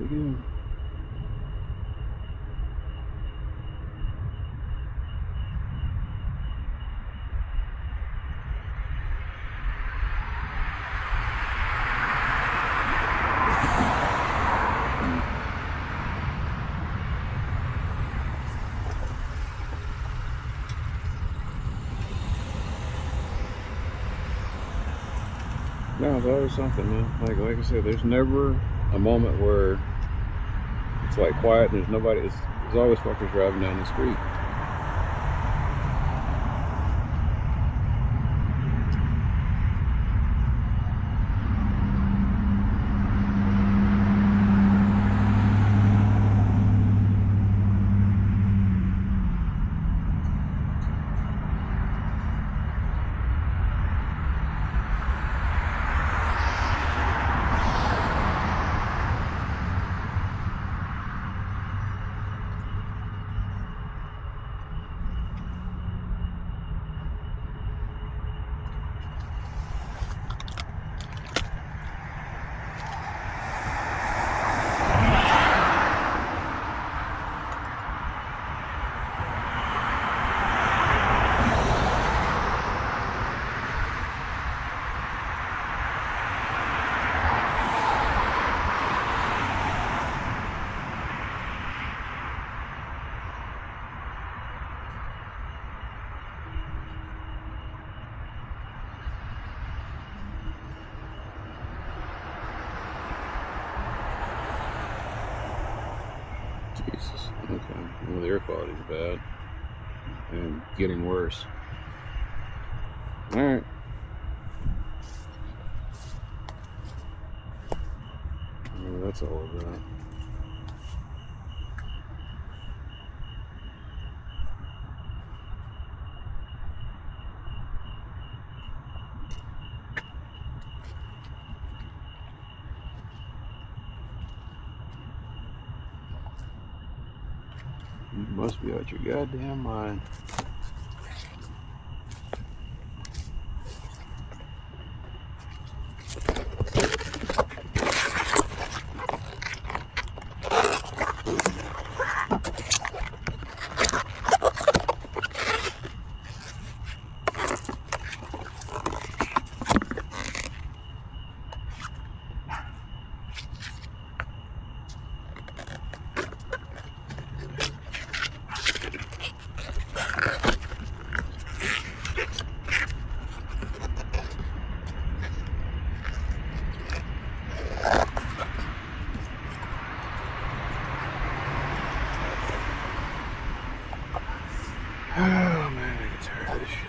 we do. No, it's always something, man. Like I said, there's never a moment where it's like quiet and there's nobody. There's always fuckers driving down the street. Jesus. Okay. Well, the air quality's bad and getting worse. All right. Well, that's all about. You must be out your goddamn mind. Oh man, I get tired of this shit.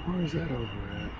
Where's that over at?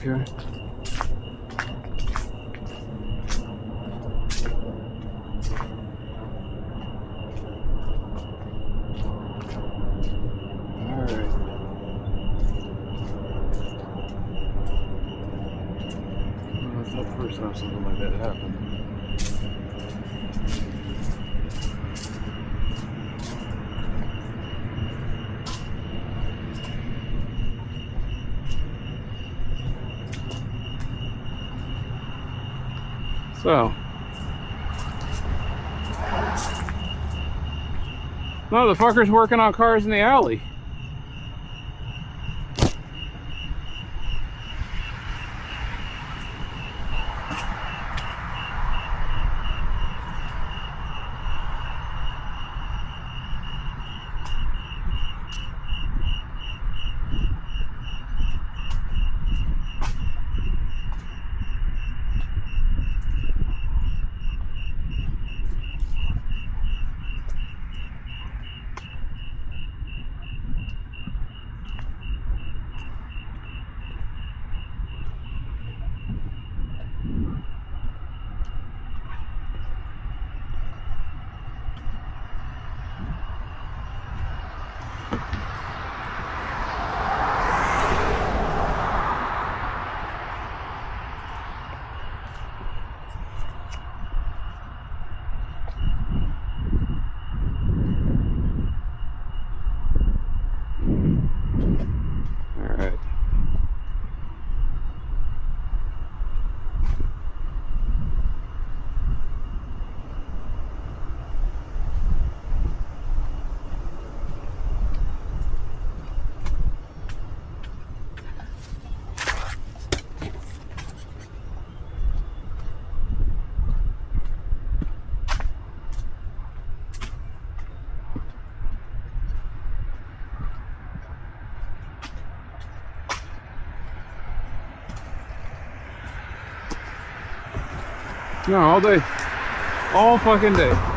Okay. Alright. Well, that's not the first time something like that happened. So, no, the fucker's working on cars in the alley. No, all day. All fucking day.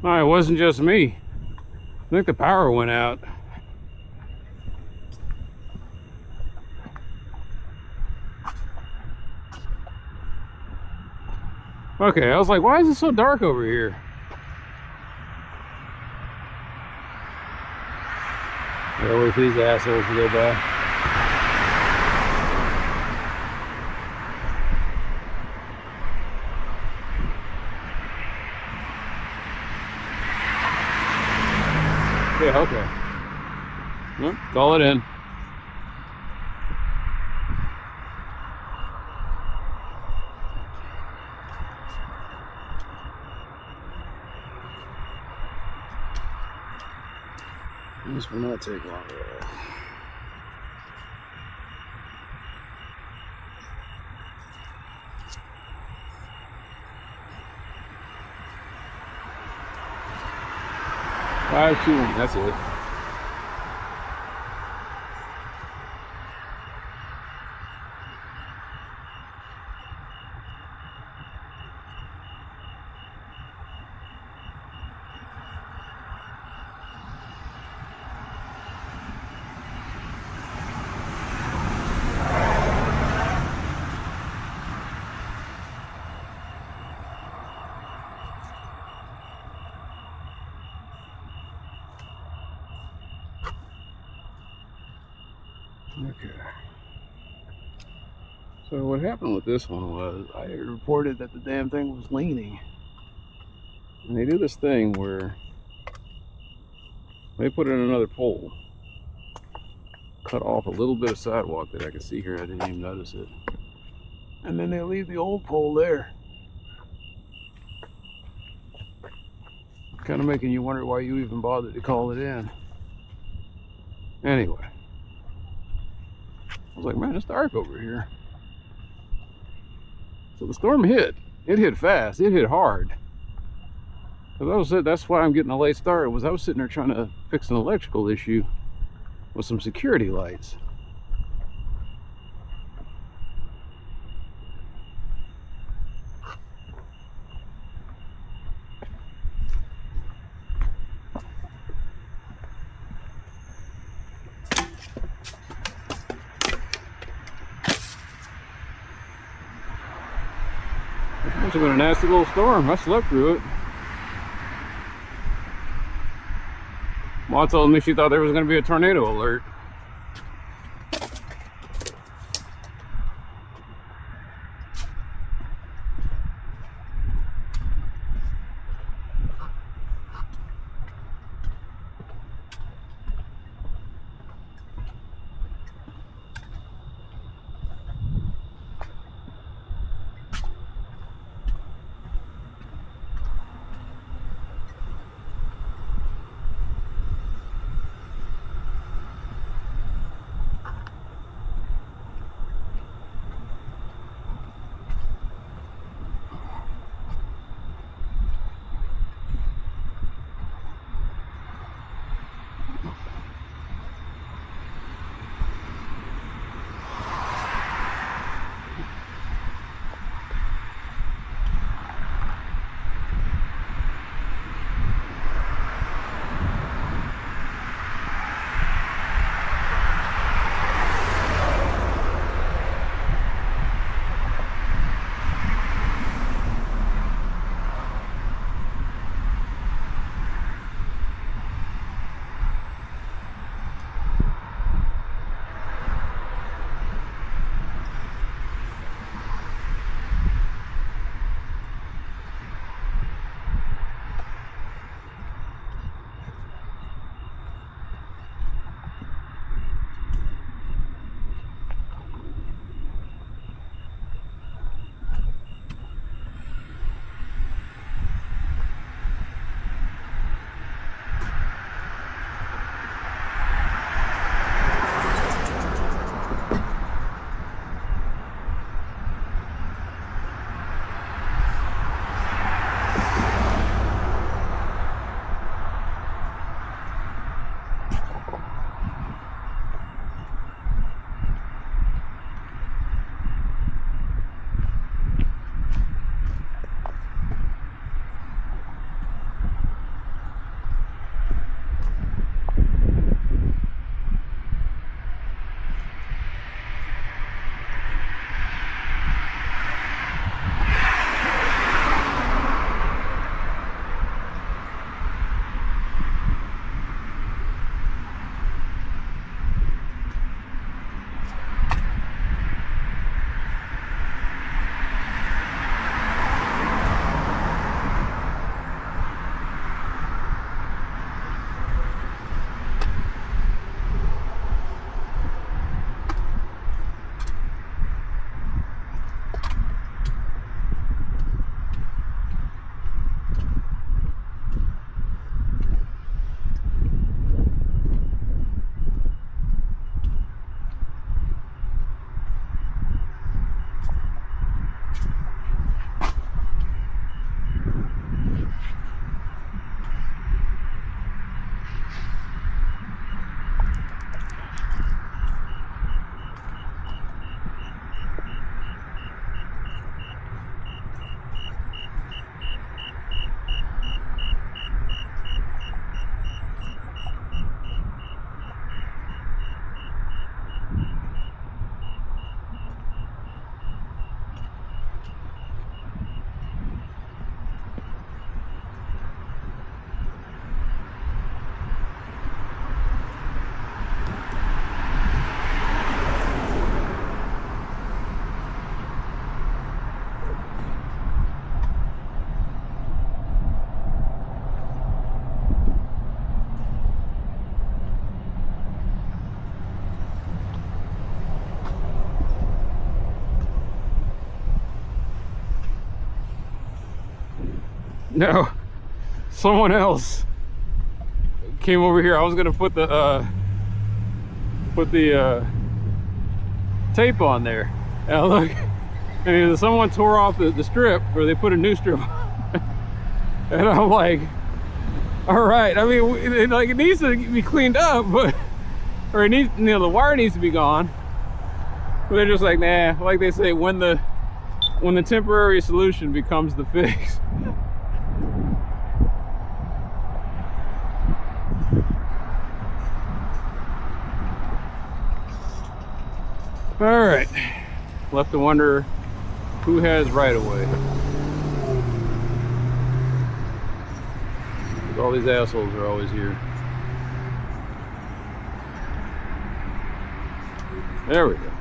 Oh, it wasn't just me. I think the power went out. Okay, I was like, why is it so dark over here? Gotta wait for these assholes to go by. Yeah, okay. Well, call it in. This will not take long at all. Five, two, one. That's it. Okay. So what happened with this one was I reported that the damn thing was leaning. And they do this thing where they put in another pole, cut off a little bit of sidewalk that I could see here. I didn't even notice it. And then they leave the old pole there. Kind of making you wonder why you even bothered to call it in. Anyway. I was like, man, it's dark over here. So the storm hit. It hit fast. It hit hard. That's why I'm getting a late start. I was sitting there trying to fix an electrical issue. with some security lights. Must have been a nasty little storm. I slept through it. Mom told me she thought there was going to be a tornado alert. No, someone else came over here. I was gonna put the tape on there. Now look, and either someone tore off the strip or they put a new strip on. And I'm like, all right, I mean, it needs to be cleaned up, but or it needs, you know, the wire needs to be gone. But they're just like, nah, like they say, when the temporary solution becomes the fix. All right, left to wonder who has right of way. All these assholes are always here. There we go.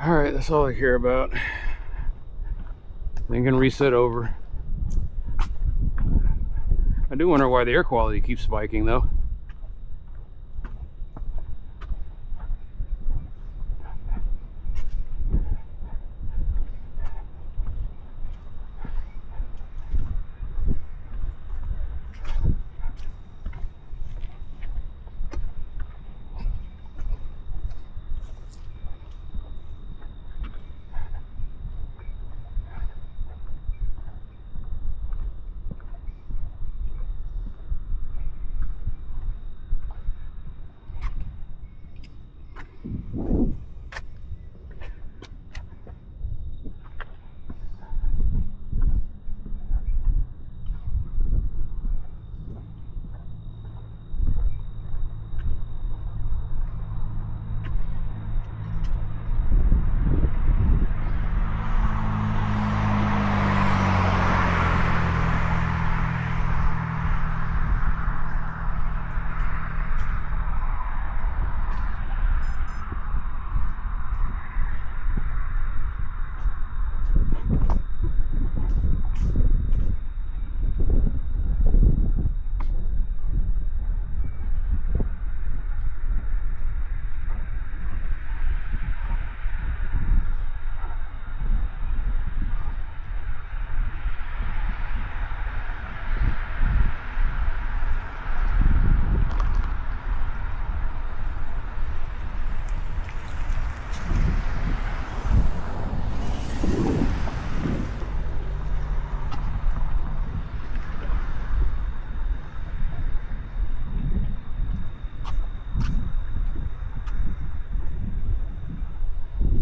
All right, that's all I care about. Then can reset over. I do wonder why the air quality keeps spiking though.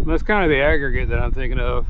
That's kind of the aggregate that I'm thinking of.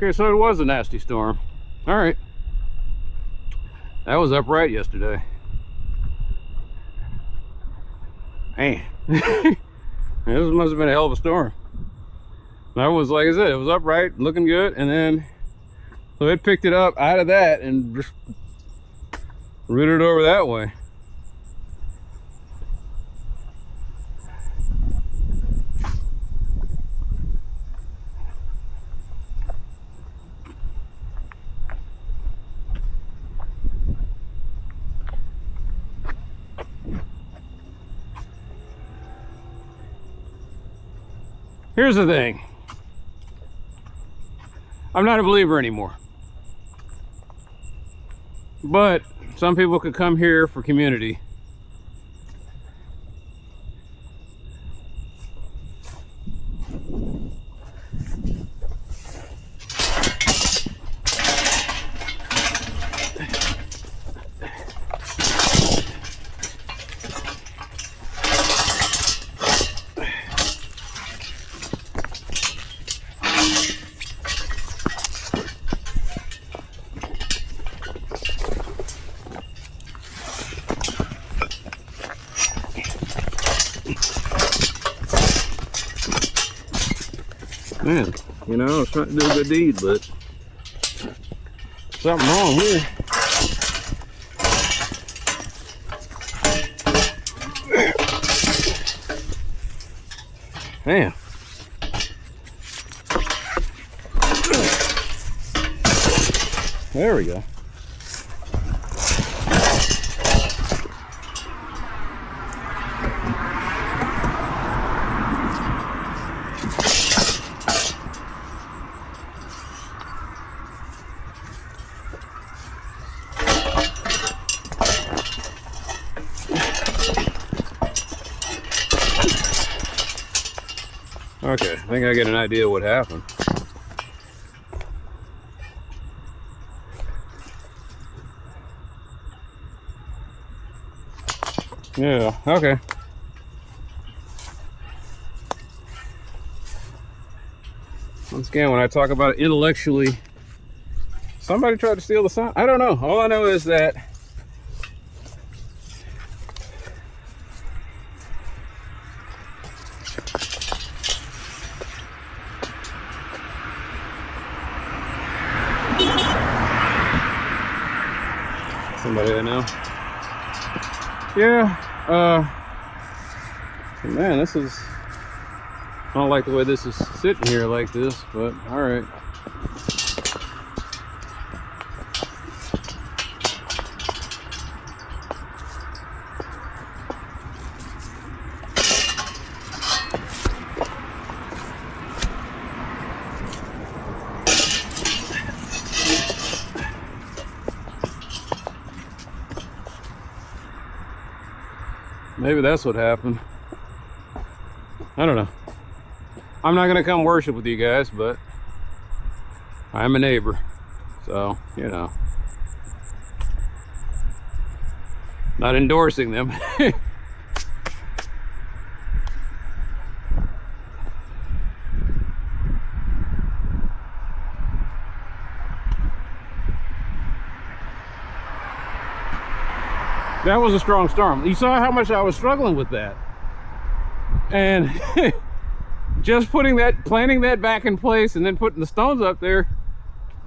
Okay, so it was a nasty storm. All right. That was upright yesterday. Man. This must have been a hell of a storm. That was, like I said, it was upright, looking good, and then so it picked it up out of that and just rooted over that way. Here's the thing. I'm not a believer anymore. But some people could come here for community. Man, you know, I was trying to do a good deed, but something wrong here. Man. There we go. Okay, I think I get an idea what happened. Yeah, okay. Once again, when I talk about it intellectually, somebody tried to steal the sign. I don't know. All I know is that somebody I know. Yeah, man, this is, I don't like the way this is sitting here like this, but all right. Maybe that's what happened. I don't know. I'm not gonna come worship with you guys, but I'm a neighbor, so you know, not endorsing them. That was a strong storm. You saw how much I was struggling with that. And just planting that back in place and then putting the stones up there,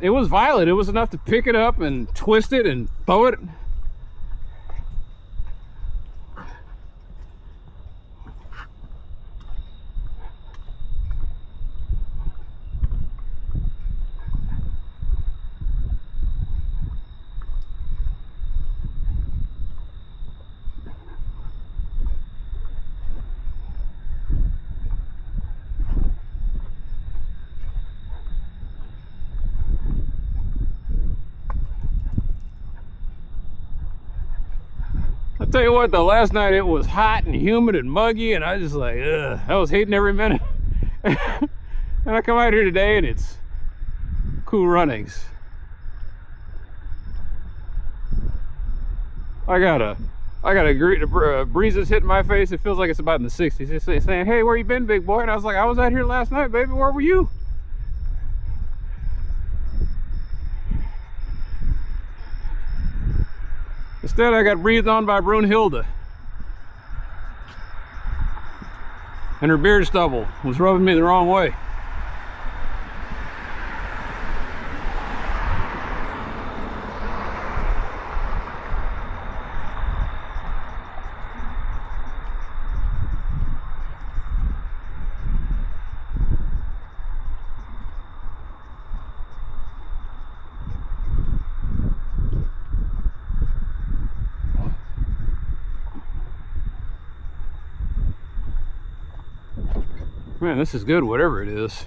it was violent. It was enough to pick it up and twist it and throw it. Tell you what, the last night it was hot and humid and muggy, and I just like, ugh, I was hating every minute. And I come out here today and it's cool runnings. I got a breeze that's hitting my face. It feels like it's about in the 60s. It's saying, hey, where you been, big boy? And I was like, I was out here last night, baby. Where were you? Instead, I got breathed on by Brunhilde. And her beard stubble was rubbing me the wrong way. Man, this is good, whatever it is.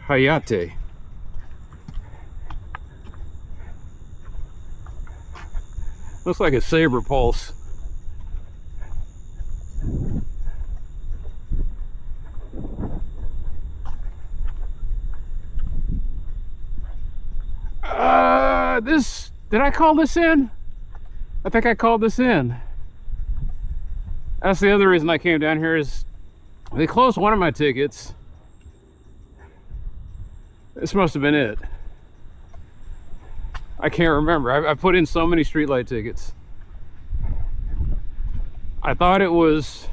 Hayate. Looks like a saber pulse. Did I call this in? I think I called this in. That's the other reason I came down here, is they closed one of my tickets. This must have been it. I can't remember. I put in so many streetlight tickets. I thought it was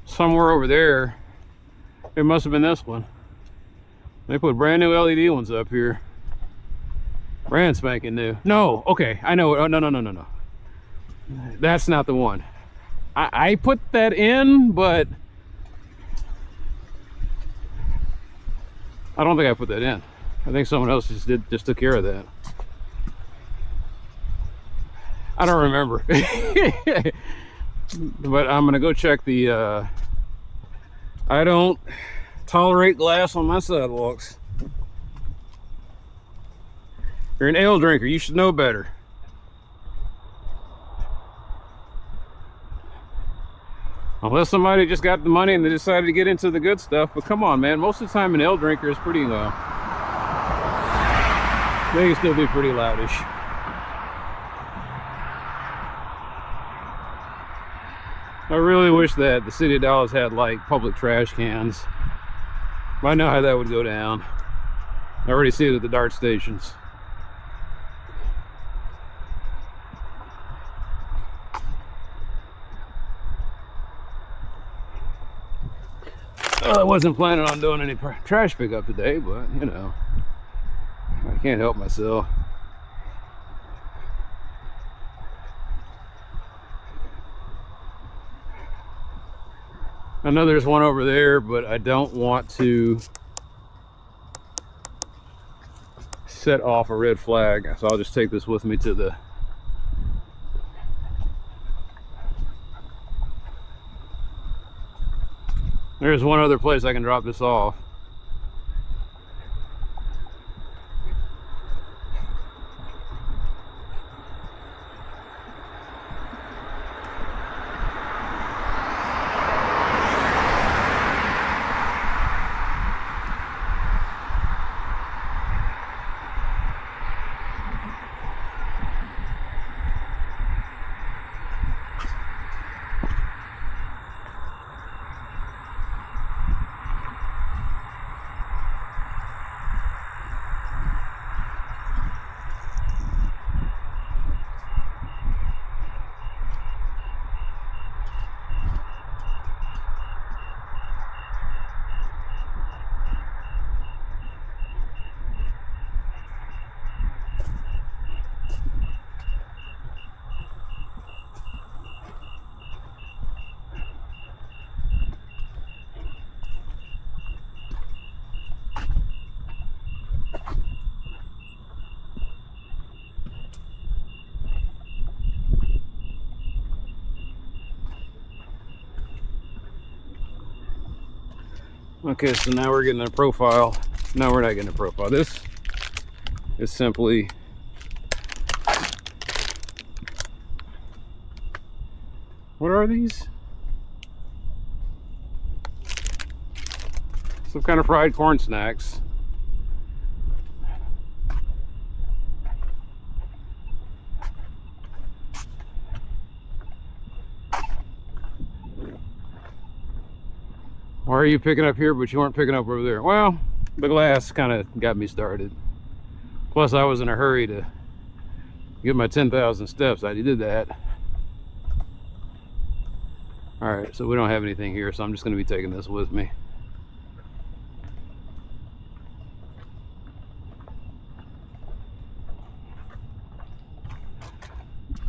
somewhere over there. It must have been this one. They put brand new LED ones up here. Brand spanking new. No, okay, I know. Oh, no. That's not the one. I put that in, but I don't think I put that in. I think someone else just took care of that. I don't remember. But I'm gonna go check the I don't tolerate glass on my sidewalks. You're an ale drinker, you should know better. Unless somebody just got the money and they decided to get into the good stuff. But come on, man, most of the time an ale drinker is pretty low. They can still be pretty loudish. I really wish that the city of Dallas had like public trash cans. I know how that would go down. I already see it at the DART stations. Well, I wasn't planning on doing any trash pickup today, but you know, I can't help myself. I know there's one over there, but I don't want to set off a red flag, so I'll just take this with me to the There's one other place I can drop this off. Okay, so now we're getting a profile. No, we're not getting a profile. This is simply what are these? Some kind of fried corn snacks. Why are you picking up here but you weren't picking up over there? Well, the glass kind of got me started. Plus, I was in a hurry to get my 10,000 steps. I did that. All right, so we don't have anything here, so I'm just going to be taking this with me.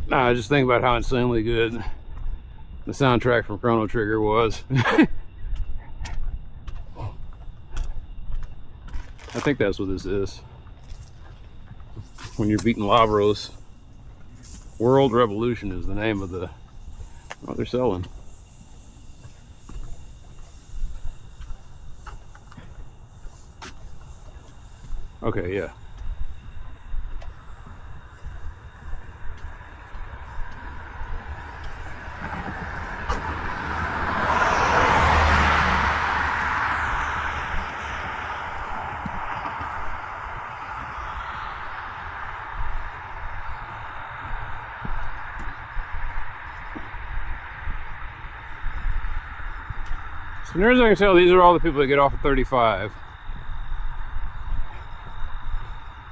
Nah, I just think about how insanely good the soundtrack from Chrono Trigger was. I think that's what this is. When you're beating Lavros. World Revolution is the name of the what they're selling. Okay, yeah. So near as I can tell, these are all the people that get off at 35.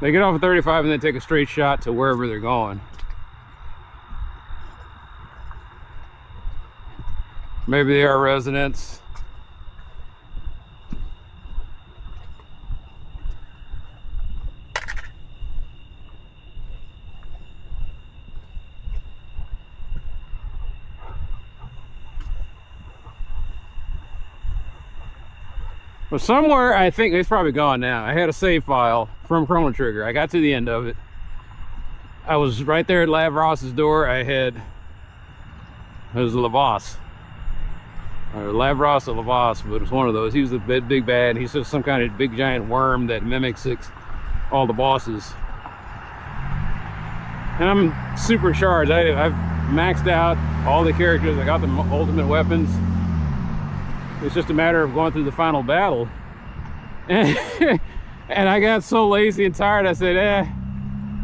They get off at 35 and then take a straight shot to wherever they're going. Maybe they are residents. But somewhere, I think it's probably gone now. I had a save file from Chrono Trigger. I got to the end of it. I was right there at Lavros' door. It was Lavos. Or Lavros or Lavos, but it was one of those. He was the big bad. He's just some kind of big giant worm that mimics all the bosses. And I'm super charged. I've maxed out all the characters. I got the ultimate weapons. It's just a matter of going through the final battle. And I got so lazy and tired, I said,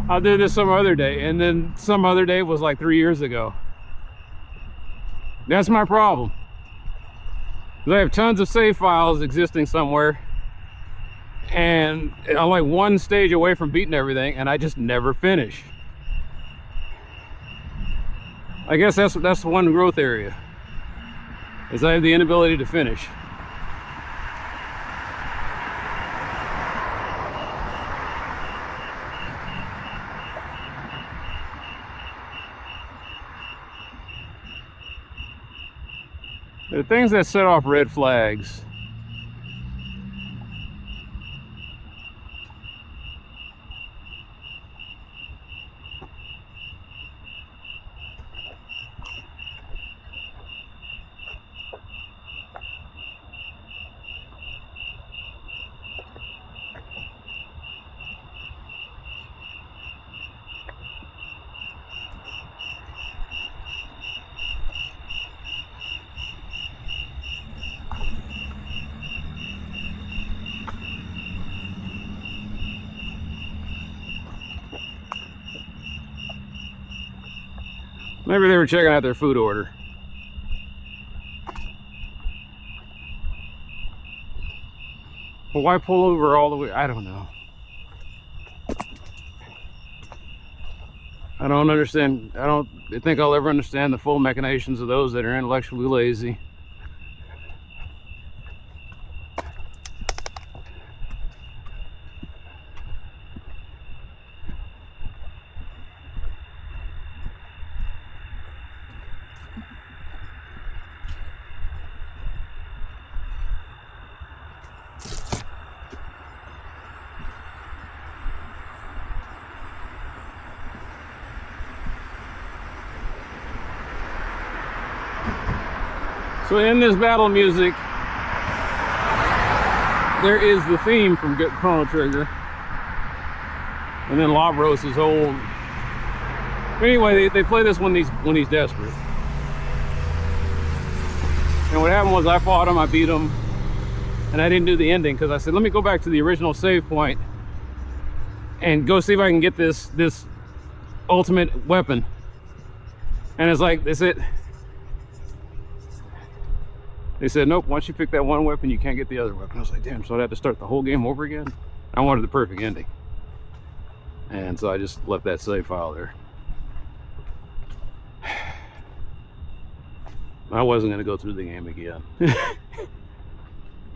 I'll do this some other day. And then some other day was like 3 years ago. That's my problem. I have tons of save files existing somewhere. And I'm like one stage away from beating everything, and I just never finish. I guess that's one growth area. Is I have the inability to finish. There are things that set off red flags. Maybe they were checking out their food order. Well, why pull over all the way? I don't know. I don't understand. I don't think I'll ever understand the full machinations of those that are intellectually lazy. So in this battle music, there is the theme from Chrono Trigger. And then Lavros is old. Anyway, they play this when he's desperate. And what happened was I fought him, I beat him, and I didn't do the ending because I said, let me go back to the original save point and go see if I can get this ultimate weapon. And it's like, they said, nope, once you pick that one weapon, you can't get the other weapon. I was like, damn, so I'd have to start the whole game over again? I wanted the perfect ending. And so I just left that save file there. I wasn't going to go through the game again.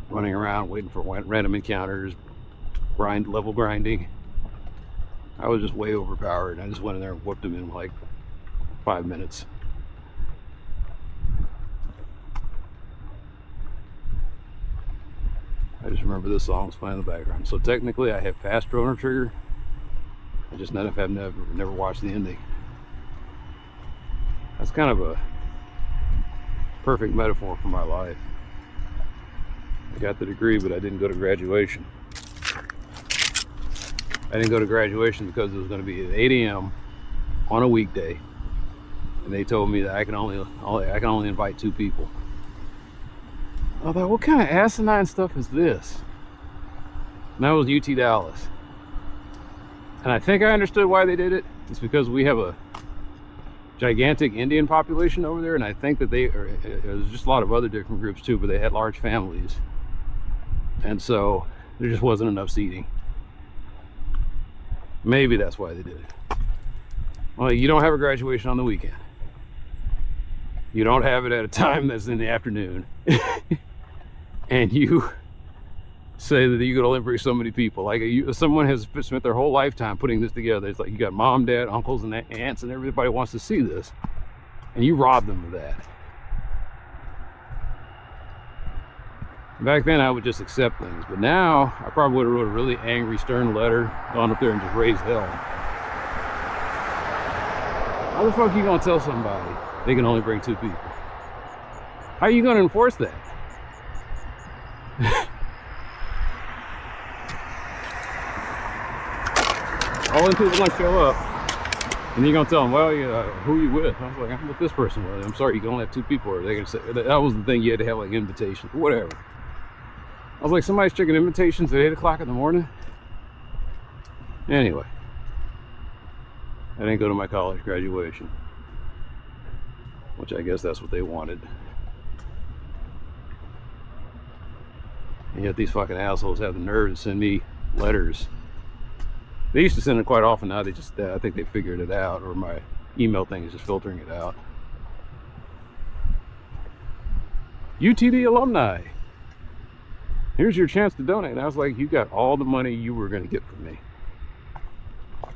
Running around waiting for random encounters, level grinding. I was just way overpowered. I just went in there and whooped him in like 5 minutes. I just remember this song was playing in the background. So technically I have fast Chrono Trigger. I just have never watched the ending. That's kind of a perfect metaphor for my life. I got the degree, but I didn't go to graduation. I didn't go to graduation because it was going to be at 8 a.m. on a weekday, and they told me that I can only invite 2 people. I thought, what kind of asinine stuff is this? And that was UT Dallas. And I think I understood why they did it. It's because we have a gigantic Indian population over there, and I think that there's just a lot of other different groups too, but they had large families. And so there just wasn't enough seating. Maybe that's why they did it. Well, you don't have a graduation on the weekend. You don't have it at a time that's in the afternoon. And you say that you could only bring so many people. Like someone has spent their whole lifetime putting this together. It's like you got mom, dad, uncles, and aunts, and everybody wants to see this. And you rob them of that. Back then I would just accept things, but now I probably would have wrote a really angry, stern letter, gone up there and just raised hell. How the fuck are you gonna tell somebody they can only bring 2 people? How are you gonna enforce that? All the people gonna show up, and you're gonna tell them, well, who are you with? I was like, I'm with this person. Well, I'm sorry, you can only have 2 people. Or they're gonna say that was the thing, you had to have like invitations, whatever. I was like, somebody's checking invitations at 8 o'clock in the morning. Anyway, I didn't go to my college graduation, which I guess that's what they wanted. And yet these fucking assholes have the nerve to send me letters. They used to send it quite often. Now they just, I think they figured it out, or my email thing is just filtering it out. UTD alumni, here's your chance to donate. And I was like, you got all the money you were going to get from me.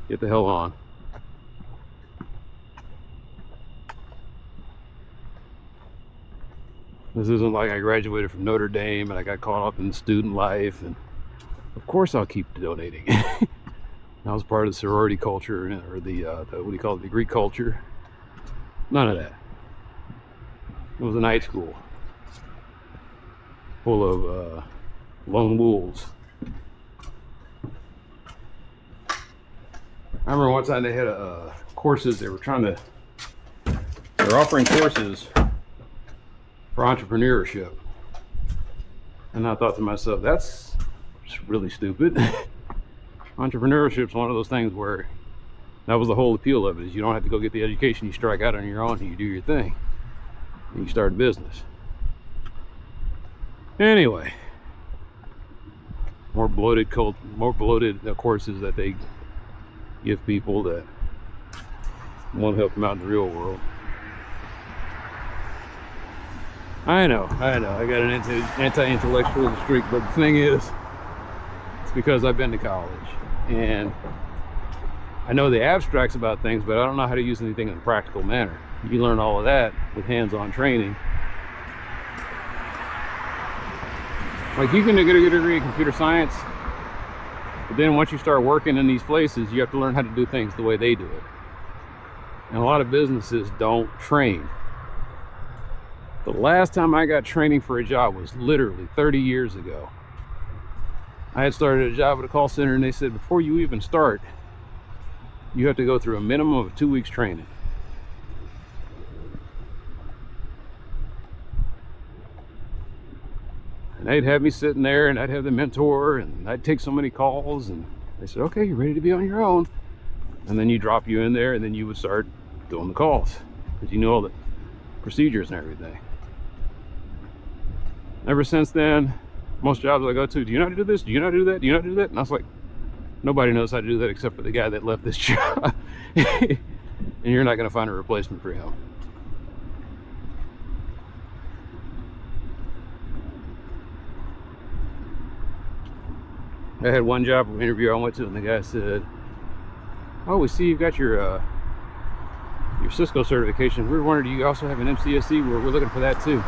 Get the hell on. This isn't like I graduated from Notre Dame and I got caught up in student life, and of course I'll keep donating. I was part of the sorority culture, or the what do you call it, the Greek culture. None of that. It was a night school full of lone wolves. I remember one time they had courses. They were offering courses for entrepreneurship, and I thought to myself, that's just really stupid. Entrepreneurship is one of those things where that was the whole appeal of it, is you don't have to go get the education. You strike out on your own and you do your thing, and you start a business. Anyway, more bloated courses that they give people that won't help them out in the real world. I know, I got an anti-intellectual streak, but the thing is, it's because I've been to college, and I know the abstracts about things, but I don't know how to use anything in a practical manner. You learn all of that with hands-on training. Like, you can get a degree in computer science, but then once you start working in these places, you have to learn how to do things the way they do it. And a lot of businesses don't train. The last time I got training for a job was literally 30 years ago. I had started a job at a call center, and they said, before you even start, you have to go through a minimum of 2 weeks training. And they'd have me sitting there, and I'd have the mentor, and I'd take so many calls, and they said, okay, you're ready to be on your own. And then you drop you in there, and then you would start doing the calls, because you know all the procedures and everything. Ever since then, most jobs I go to, do you know how to do this? Do you know how to do that? Do you know how to do that? And I was like, Nobody knows how to do that except for the guy that left this job. And you're not going to find a replacement for him. I had one job interview I went to, and the guy said, "Oh, we see you've got your Cisco certification. We were wondering, do you also have an MCSE? We're looking for that too."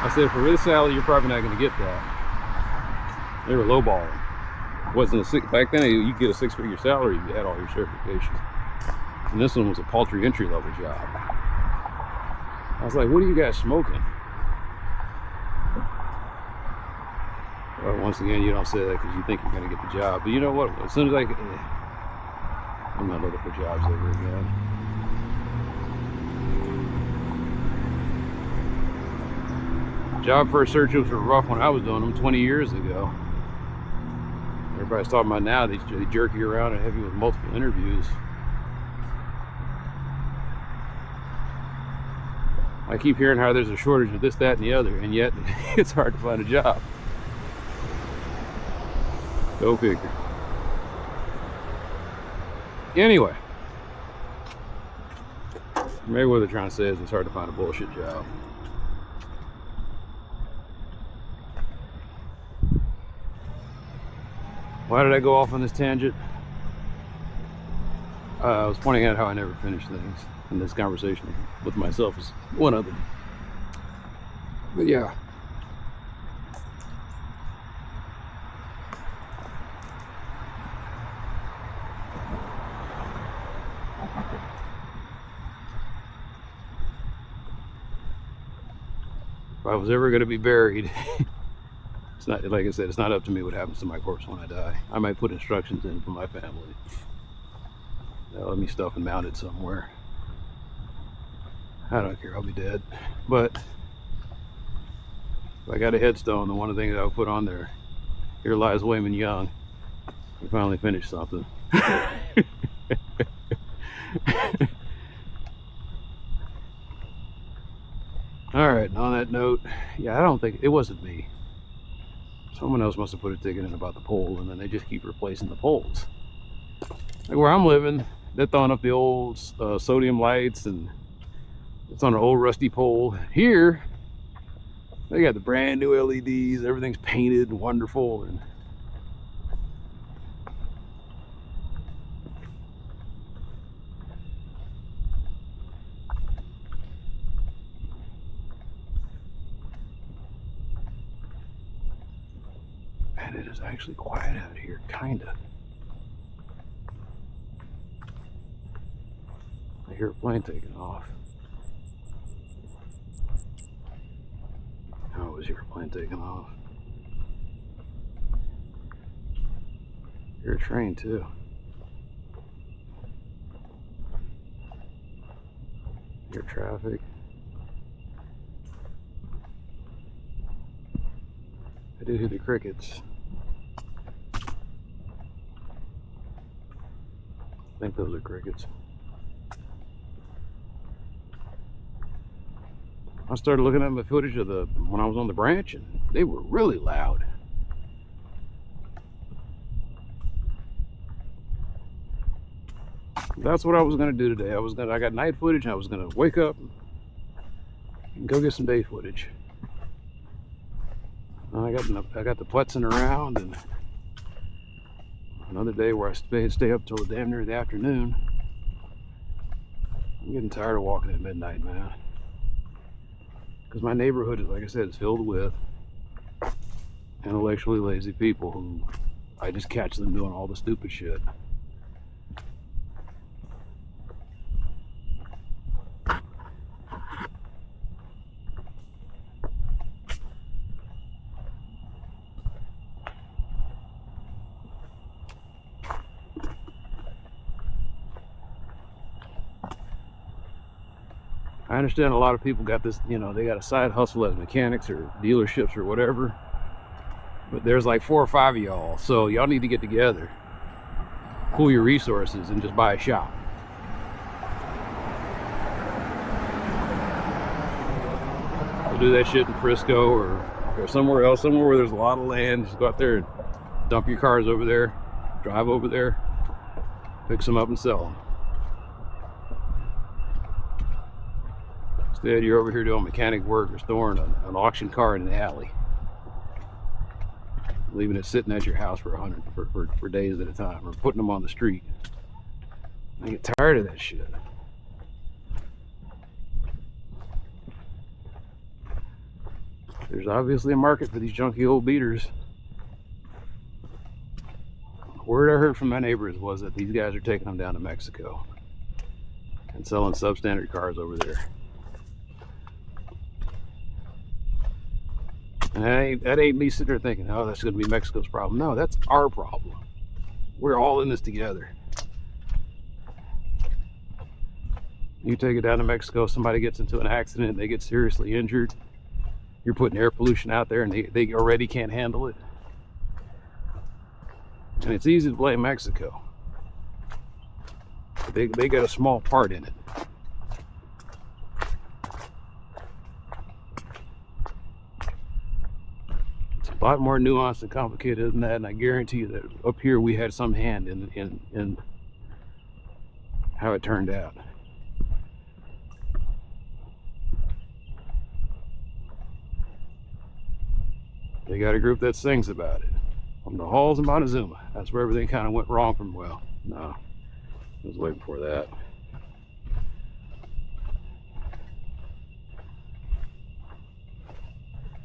I said, "For this salary, you're probably not going to get that." They were lowballing. Wasn't back then? You could get a 6-figure salary if you had all your certifications. And this one was a paltry entry-level job. I was like, "What are you guys smoking?" Well, once again, you don't say that because you think you're going to get the job. But you know what? As soon as I'm not looking for jobs ever again. Job first searches were rough when I was doing them 20 years ago. Everybody's talking about now, they jerk you around and have you with multiple interviews. I keep hearing how there's a shortage of this, that, and the other, and yet it's hard to find a job. Go figure. Anyway, maybe what they're trying to say is it's hard to find a bullshit job. Why did I go off on this tangent? I was pointing out how I never finish things, and this conversation with myself is one of them. But yeah. If I was ever going to be buried, it's not, like I said, it's not up to me what happens to my corpse when I die. I might put instructions in for my family. They'll let me stuff and mount it somewhere. I don't care, I'll be dead. But if I got a headstone, the one of the things I would put on there, "Here lies Wayman Young. He finally finished something." All right, and on that note, yeah, I don't think it wasn't me. Someone else must have put a ticket in about the pole, and then they just keep replacing the poles. Like where I'm living, they're throwing up the old sodium lights, and it's on an old rusty pole. Here, they got the brand new LEDs. Everything's painted and wonderful, and it is actually quiet out here, kinda. I hear a plane taking off. I always hear a plane taking off. Hear a train too. Hear traffic. I do hear the crickets. I think those are crickets. I started looking at my footage of when I was on the branch, and they were really loud. That's what I was gonna do today. I got night footage, and I was gonna wake up and go get some day footage. I got the putzing around, and another day where I stay up till damn near the afternoon. I'm getting tired of walking at midnight, man. Because my neighborhood, like I said, is filled with intellectually lazy people who I just catch them doing all the stupid shit. I understand a lot of people got this, you know, they got a side hustle as mechanics or dealerships or whatever. But there's like 4 or 5 of y'all, so y'all need to get together, pool your resources, and just buy a shop. We'll do that shit in Frisco or somewhere else, somewhere where there's a lot of land. Just go out there and dump your cars over there, drive over there, fix them up and sell them. Instead, you're over here doing mechanic work or storing an auction car in an alley, leaving it sitting at your house for days at a time, or putting them on the street. I get tired of that shit. There's obviously a market for these junky old beaters. The word I heard from my neighbors was that these guys are taking them down to Mexico and selling substandard cars over there. And that ain't me sitting there thinking, oh, that's going to be Mexico's problem. No, that's our problem. We're all in this together. You take it down to Mexico, somebody gets into an accident, they get seriously injured. You're putting air pollution out there and they already can't handle it. And it's easy to blame Mexico. But they got a small part in it. A lot more nuanced and complicated than that, and I guarantee you that up here we had some hand in how it turned out. They got a group that sings about it. From the halls of Montezuma. That's where everything kind of went wrong from, well, no, it was way before that.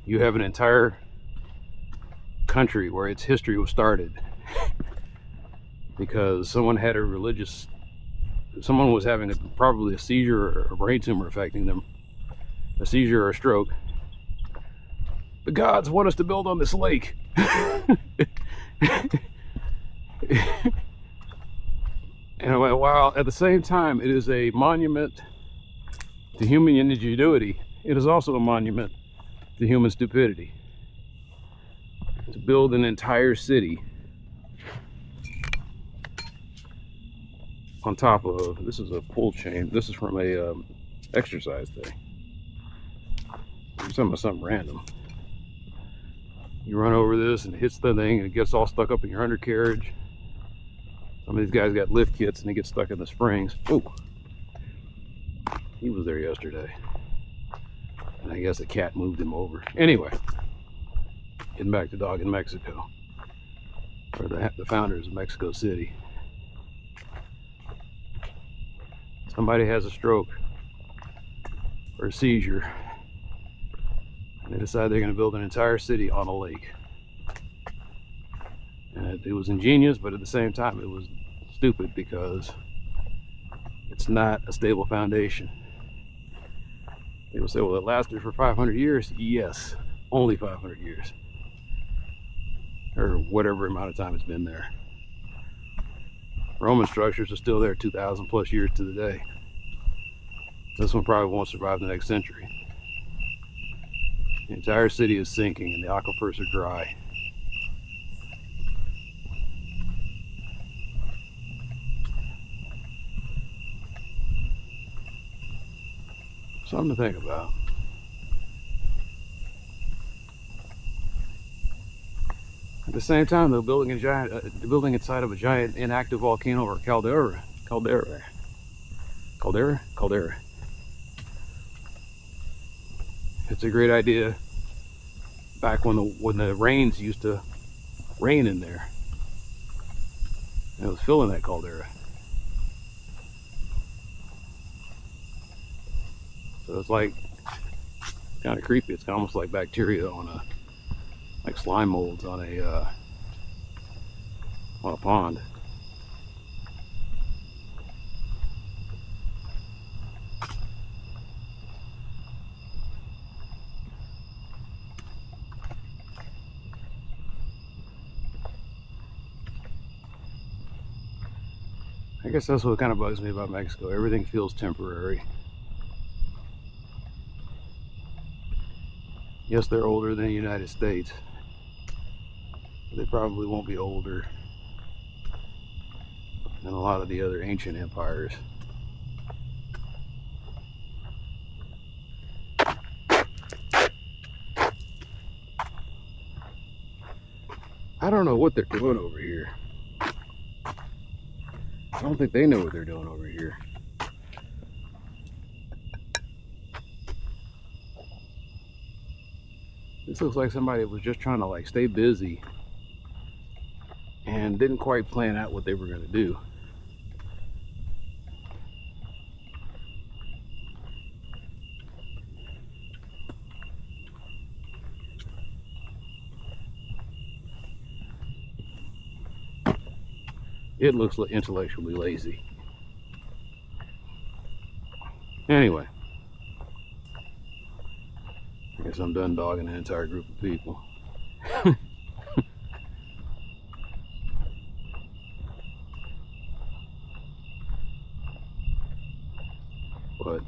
You have an entire country where its history was started because someone had someone was having probably a seizure or a brain tumor affecting them, a seizure or a stroke. The gods want us to build on this lake. And while at the same time it is a monument to human ingenuity, it is also a monument to human stupidity. To build an entire city on top of, this is a pull chain. This is from a exercise thing. I'm talking about something random. You run over this and it hits the thing and it gets all stuck up in your undercarriage. Some of these guys got lift kits and they get stuck in the springs. Ooh, he was there yesterday. And I guess a cat moved him over. Anyway, getting back to Dog in Mexico, or the founders of Mexico City. Somebody has a stroke or a seizure, and they decide they're going to build an entire city on a lake. And it was ingenious, but at the same time it was stupid because it's not a stable foundation. People say, well, it lasted for 500 years. Yes, only 500 years. Or whatever amount of time it's been there. Roman structures are still there 2,000 plus years to the day. This one probably won't survive the next century. The entire city is sinking and the aquifers are dry. Something to think about. At the same time, they're building inside of a giant inactive volcano or caldera. It's a great idea. Back when the rains used to rain in there, and it was filling that caldera. So it's like kind of creepy. It's almost like bacteria like slime molds on a pond. I guess that's what kind of bugs me about Mexico. Everything feels temporary. Yes, they're older than the United States. They probably won't be older than a lot of the other ancient empires. I don't know what they're doing over here. I don't think they know what they're doing over here. This looks like somebody was just trying to like stay busy and didn't quite plan out what they were going to do. It looks like intellectually lazy. Anyway, I guess I'm done dogging an entire group of people. But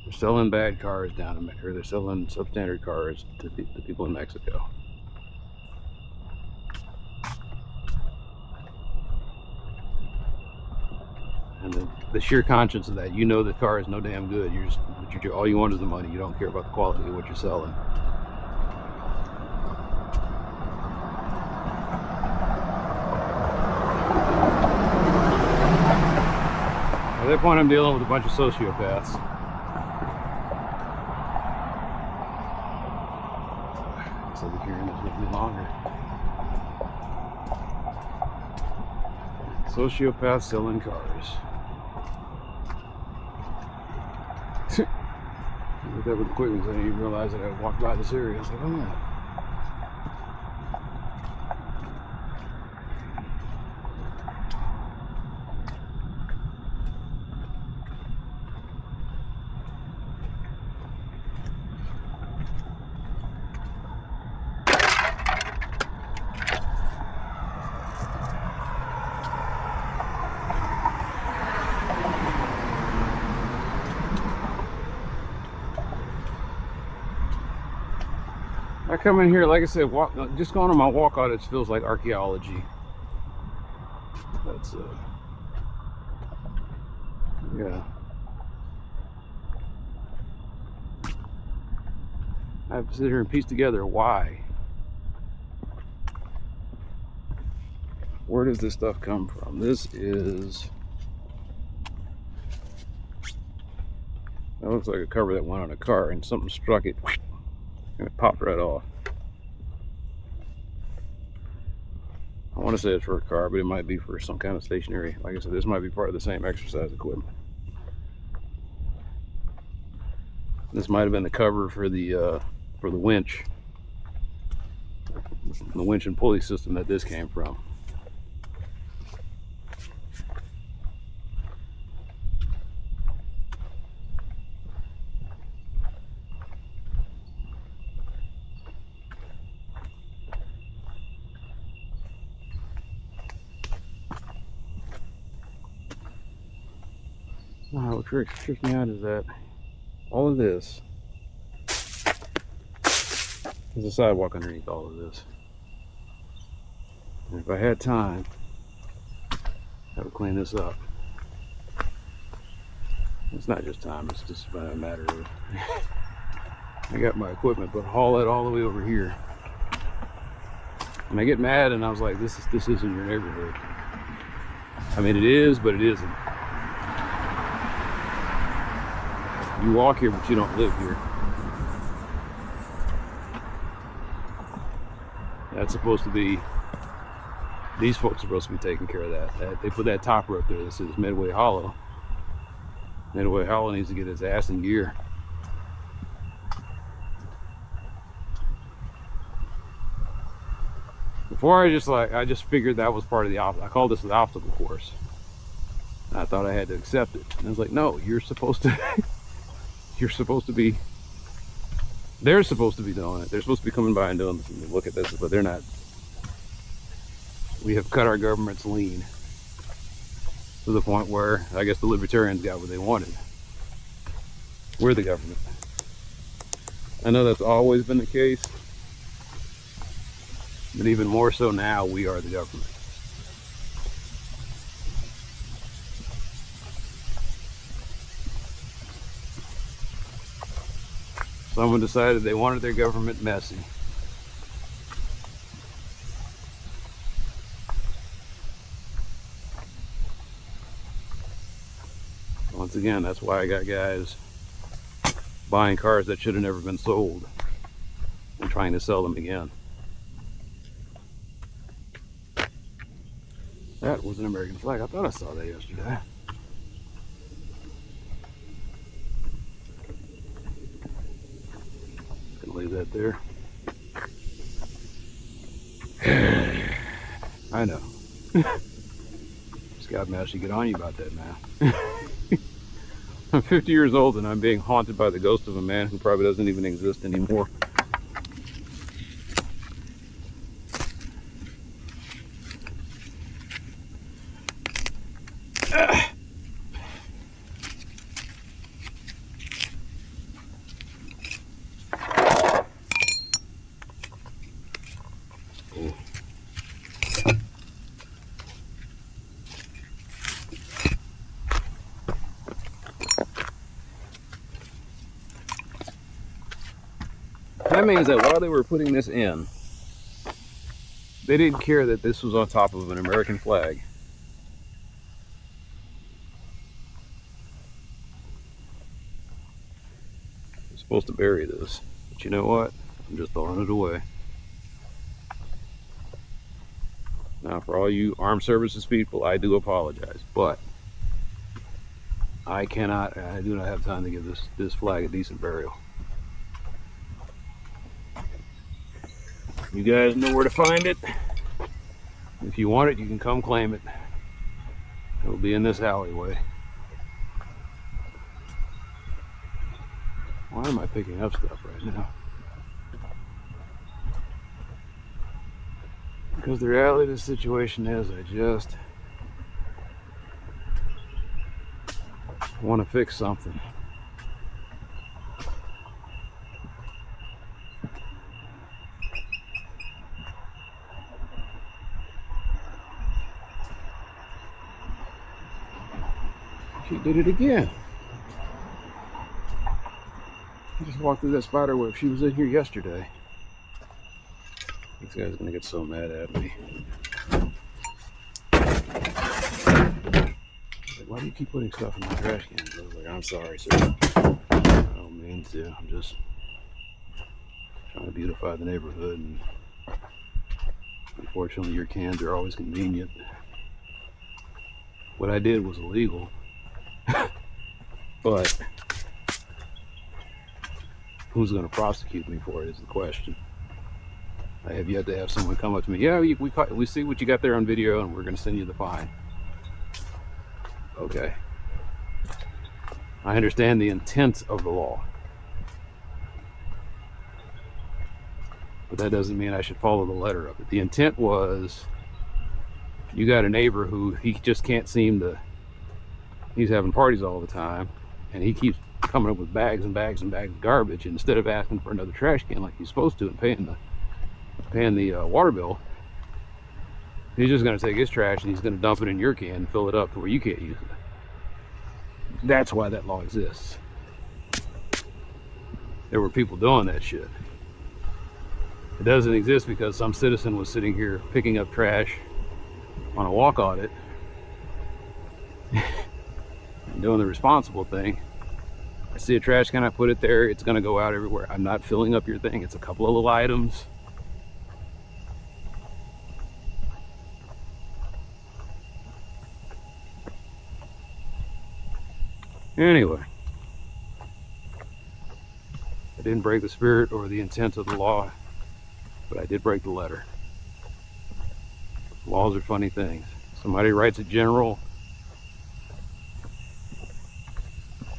they're selling bad cars down in Mexico. They're selling substandard cars to the people in Mexico. And the sheer conscience of that, you know the car is no damn good. All you want is the money. You don't care about the quality of what you're selling. At that point, I'm dealing with a bunch of sociopaths. I guess I'll be carrying this with me longer. Sociopaths selling cars. Looked up with the quickness, I didn't even realize that I walked by this area. I was like, oh yeah. I come in here, like I said, just going on my walk out, it feels like archaeology. That's yeah. I have to sit here and piece together why. Where does this stuff come from? This is, that looks like a cover that went on a car and something struck it and it popped right off. I want to say it's for a car, but it might be for some kind of stationary. Like I said, this might be part of the same exercise equipment. This might have been the cover for the winch, the winch and pulley system that this came from. What tricks me out is that all of this, there's a sidewalk underneath all of this. And if I had time, I would clean this up. It's not just time, it's just a matter of I got my equipment, but haul it all the way over here. And I get mad and I was like, this isn't your neighborhood. I mean, it is, but it isn't. You walk here, but you don't live here. That's supposed to be, these folks are supposed to be taking care of that. They put that top rope there that says Midway Hollow. Midway Hollow needs to get his ass in gear. Before I just figured that was part of the obstacle. I called this the obstacle course. And I thought I had to accept it. And I was like, no, you're supposed to you're supposed to be, they're supposed to be doing it. They're supposed to be coming by and doing this. Look at this, but they're not. We have cut our governments lean to the point where I guess the libertarians got what they wanted. We're the government. I know that's always been the case, but even more so now, we are the government. Someone decided they wanted their government messy. Once again, that's why I got guys buying cars that should have never been sold and trying to sell them again. That was an American flag. I thought I saw that yesterday. Gonna leave that there. I know. Scout Master, get on you about that, man. I'm 50 years old and I'm being haunted by the ghost of a man who probably doesn't even exist anymore. That means that while they were putting this in, they didn't care that this was on top of an American flag. I'm supposed to bury this, but you know what? I'm just throwing it away. Now, for all you armed services people, I do apologize, but I do not have time to give this flag a decent burial. You guys know where to find it. If you want it, you can come claim it. It'll be in this alleyway. Why am I picking up stuff right now? Because the reality of the situation is I just want to fix something. She did it again. I just walked through that spider web. She was in here yesterday. This guy's gonna get so mad at me. Like, why do you keep putting stuff in my trash cans? I was like, I'm sorry, sir. I don't mean to. I'm just trying to beautify the neighborhood, and unfortunately your cans are always convenient. What I did was illegal. But who's going to prosecute me for it is the question. I have yet to have someone come up to me. Yeah, we see what you got there on video, and we're going to send you the fine. Okay. I understand the intent of the law, but that doesn't mean I should follow the letter of it. The intent was, you got a neighbor who he just can't seem to. He's having parties all the time, and he keeps coming up with bags and bags and bags of garbage. And instead of asking for another trash can like he's supposed to and paying the water bill, he's just going to take his trash and he's going to dump it in your can and fill it up to where you can't use it. That's why that law exists. There were people doing that shit. It doesn't exist because some citizen was sitting here picking up trash on a walk audit and doing the responsible thing. I see a trash can, I put it there, it's going to go out everywhere. I'm not filling up your thing. It's a couple of little items. Anyway, I didn't break the spirit or the intent of the law, but I did break the letter. Laws are funny things. Somebody writes a general.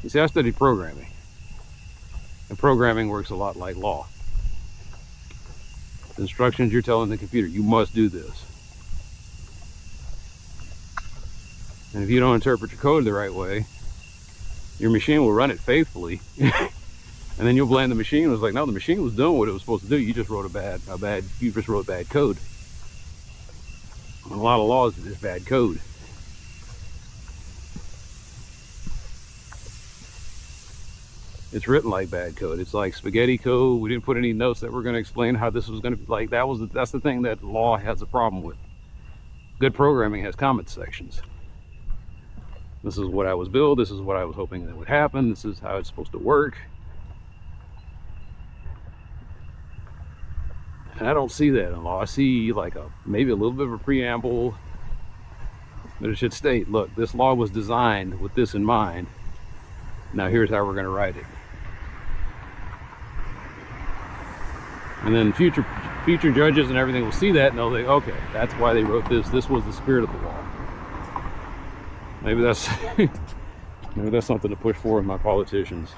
You see, I studied programming, and programming works a lot like law. The instructions you're telling the computer, you must do this. And if you don't interpret your code the right way, your machine will run it faithfully, and then you'll blame the machine. It was like, no, the machine was doing what it was supposed to do. You just wrote bad code. And a lot of laws are just bad code. It's written like bad code. It's like spaghetti code. We didn't put any notes that we're going to explain how this was going to be. Like that's the thing that law has a problem with. Good programming has comment sections. This is what I was billed. This is what I was hoping that would happen. This is how it's supposed to work. And I don't see that in law. I see like maybe a little bit of a preamble, but it should state, look, this law was designed with this in mind. Now here's how we're going to write it. And then future judges and everything will see that and they'll think, okay, that's why they wrote this. This was the spirit of the law. Maybe that's maybe that's something to push forward with my politicians.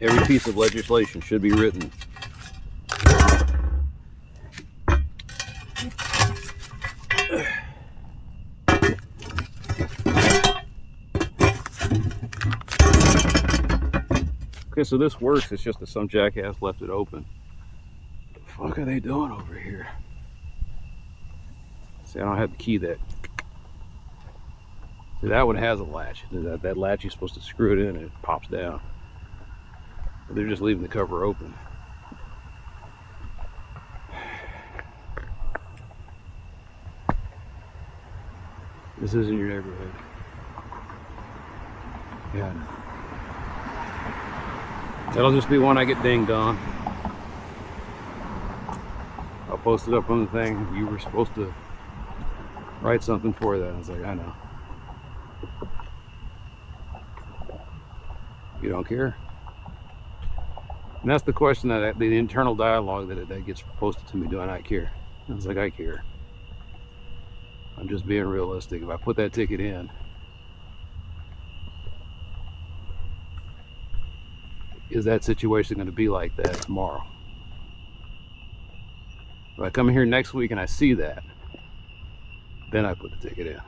Every piece of legislation should be written. Okay, so this works. It's just that some jackass left it open. What the fuck are they doing over here? See, I don't have the key that. See, that one has a latch. That latch, you're supposed to screw it in and it pops down. But they're just leaving the cover open. This isn't your neighborhood. Yeah. That'll just be one I get dinged on. I'll post it up on the thing. You were supposed to write something for that. I was like, I know. You don't care? And that's the question, that the internal dialogue that gets posted to me. Do I not care? I was like, I care. I'm just being realistic. If I put that ticket in, is that situation going to be like that tomorrow? If I come here next week and I see that, then I put the ticket in.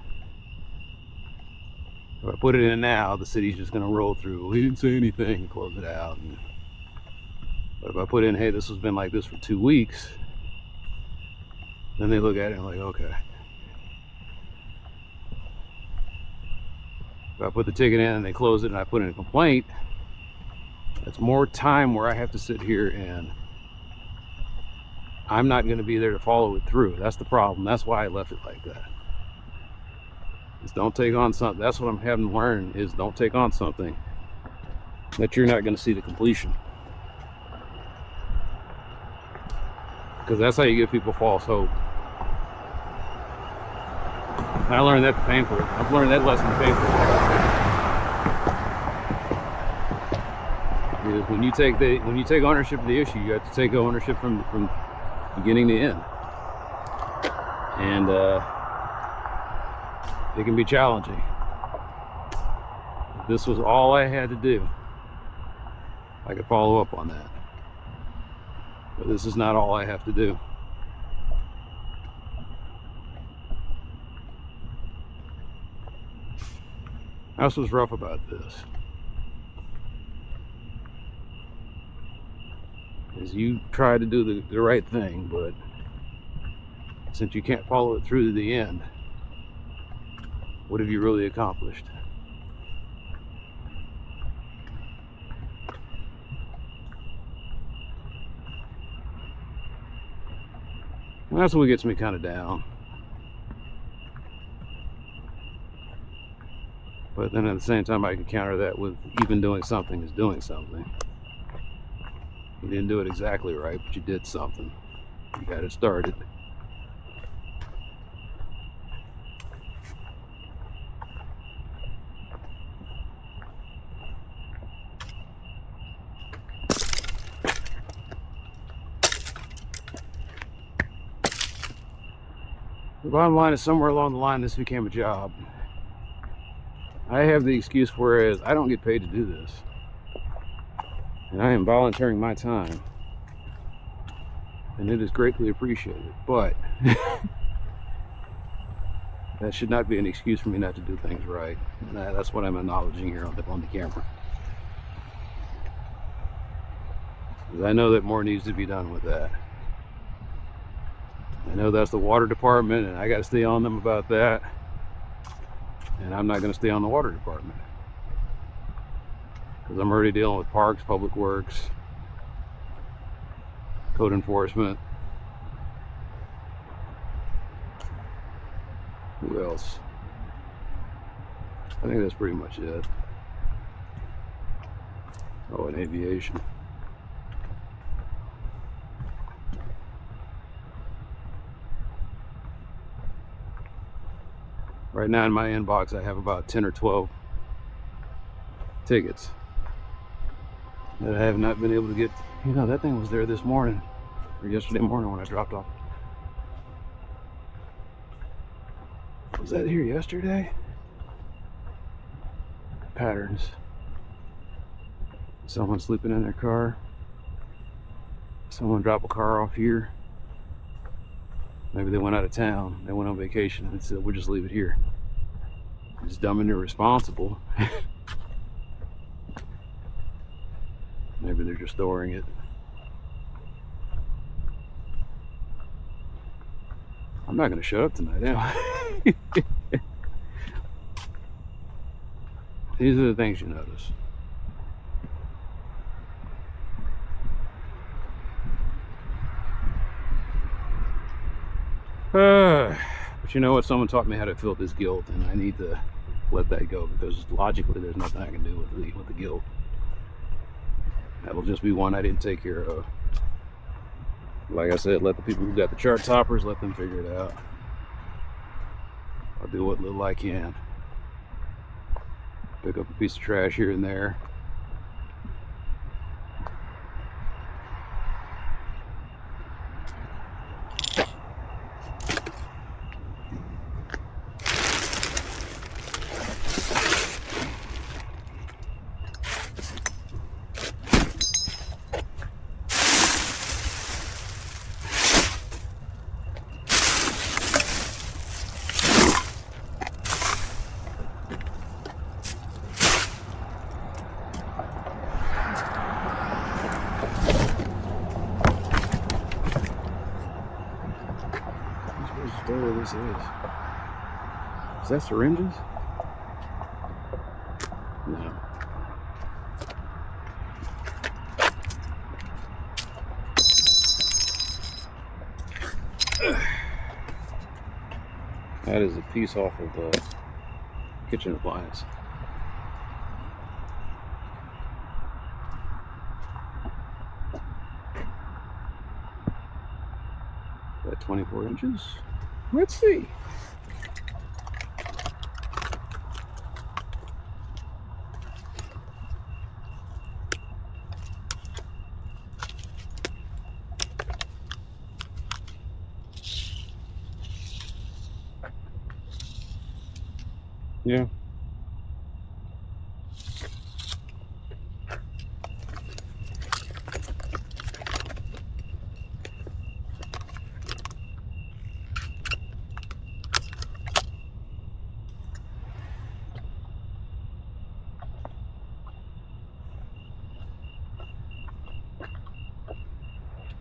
If I put it in now, the city's just going to roll through. We didn't say anything and close it out. But if I put in, hey, this has been like this for 2 weeks, then they look at it and like, okay. If I put the ticket in and they close it and I put in a complaint, that's more time where I have to sit here and I'm not going to be there to follow it through. That's the problem. That's why I left it like that. Is don't take on something. That's what I'm having to learn, is don't take on something that you're not going to see the completion. Because that's how you give people false hope. And I learned that painfully. I've learned that lesson painfully. When you take ownership of the issue, you have to take ownership from beginning to end, and it can be challenging. If this was all I had to do, I could follow up on that, but this is not all I have to do. That's what's rough about this. Is you try to do the right thing, but since you can't follow it through to the end, what have you really accomplished? And that's what gets me kind of down. But then at the same time, I can counter that with even doing something is doing something. You didn't do it exactly right, but you did something. You got it started. The bottom line is, somewhere along the line, this became a job. I have the excuse for it is I don't get paid to do this. And I am volunteering my time, and it is greatly appreciated, but that should not be an excuse for me not to do things right. And that's what I'm acknowledging here on the camera, because I know that more needs to be done with that. I know that's the water department, and I got to stay on them about that. And I'm not going to stay on the water department because I'm already dealing with parks, public works, code enforcement. Who else? I think that's pretty much it. Oh, and aviation. Right now in my inbox, I have about 10 or 12 tickets that I have not been able to get. You know, that thing was there this morning, or yesterday morning when I dropped off. Was that here yesterday? Patterns. Someone sleeping in their car. Someone dropped a car off here. Maybe they went out of town. They went on vacation and said, we'll just leave it here. It's dumb and irresponsible. Maybe they're just storing it. I'm not going to shut up tonight, am I? These are the things you notice. But you know what? Someone taught me how to feel this guilt, and I need to let that go because logically there's nothing I can do with the guilt. That'll just be one I didn't take care of. Like I said, let the people who got the chart toppers, let them figure it out. I'll do what little I can. Pick up a piece of trash here and there. Whatever this is that syringes? No. That is a piece off of the kitchen appliance. Is that 24 inches? Let's see. Yeah.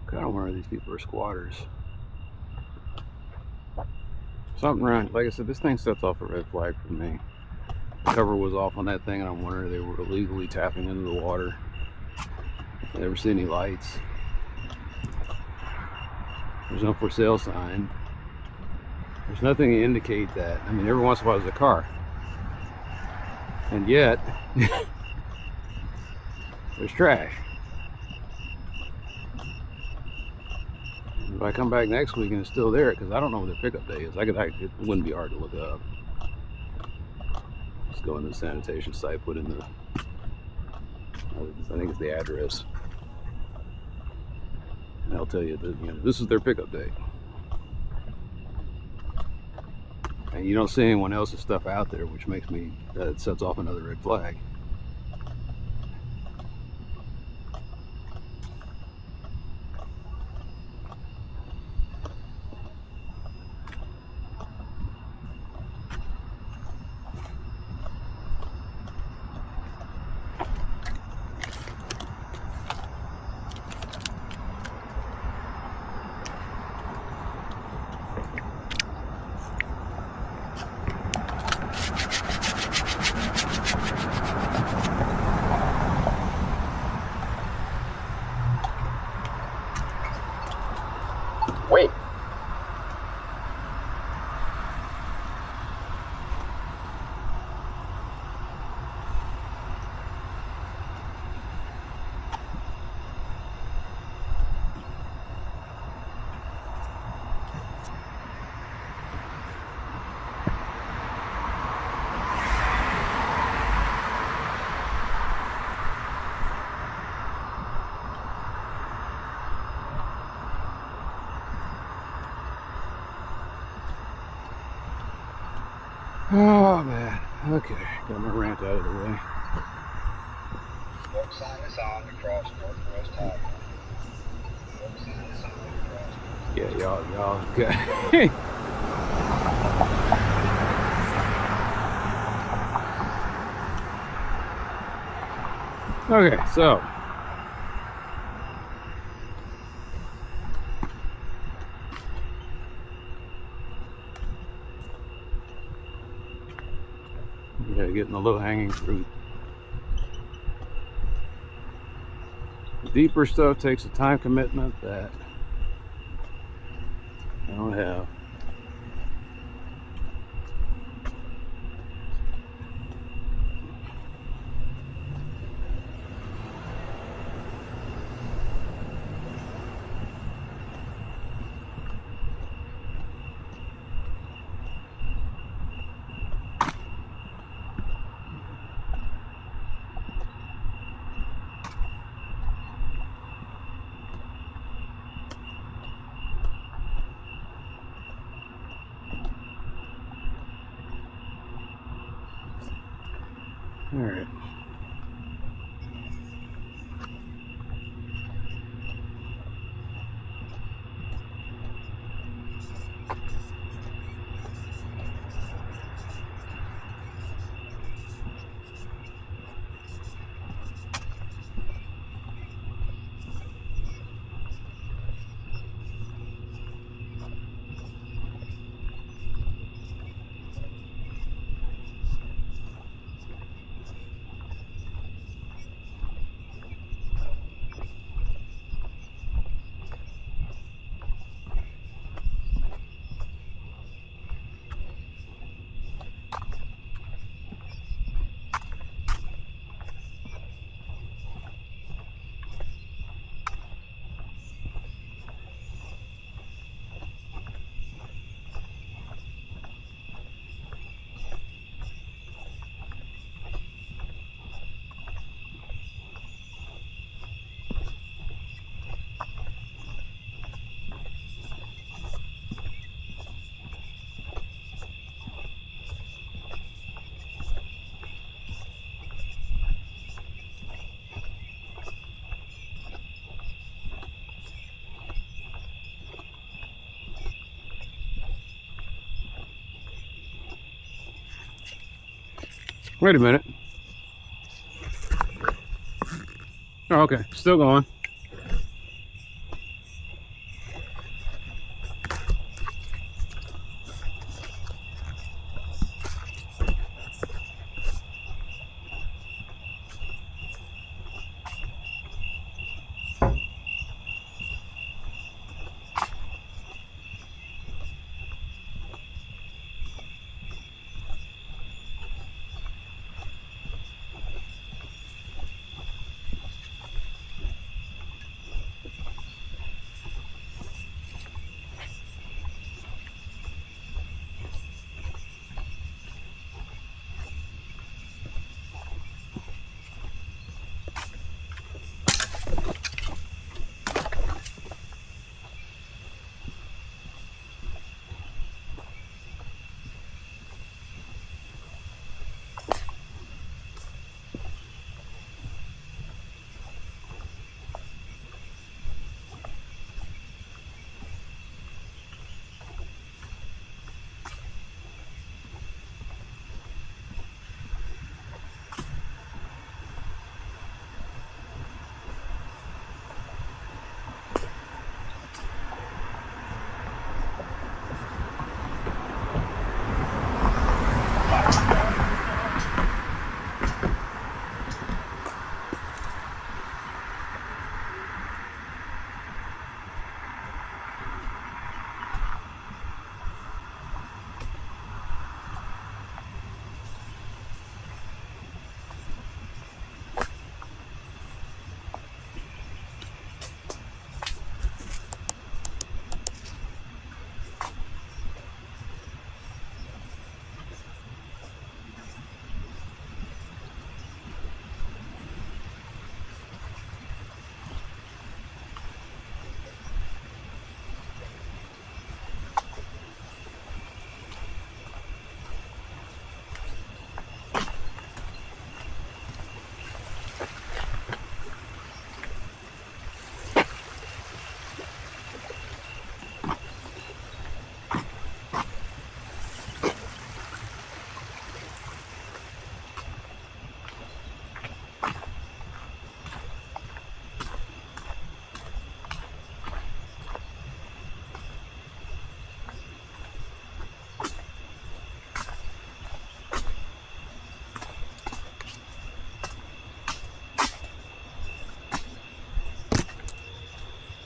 I don't wonder if these people are squatters. Something wrong. Like I said, this thing sets off a red flag for me. The cover was off on that thing, and I'm wondering if they were illegally tapping into the water. I never see any lights. There's no for sale sign. There's nothing to indicate that. I mean, every once in a while there's a car. And yet, there's trash. If I come back next week and it's still there, because I don't know what the pickup day is, it wouldn't be hard to look up. Just go in the sanitation site, put in the, I think it's the address, and they'll tell you that, you know, this is their pickup date. And you don't see anyone else's stuff out there, which makes me, that sets off another red flag. Wait. Oh man, okay, got my rant out of the way. Walk sign is on across Northwest Highway. Walk sign is on across. Yeah, y'all, okay. Okay, so. Yeah, getting the low hanging fruit. The deeper stuff takes a time commitment that I don't have. All right. Wait a minute. Oh, okay, still going.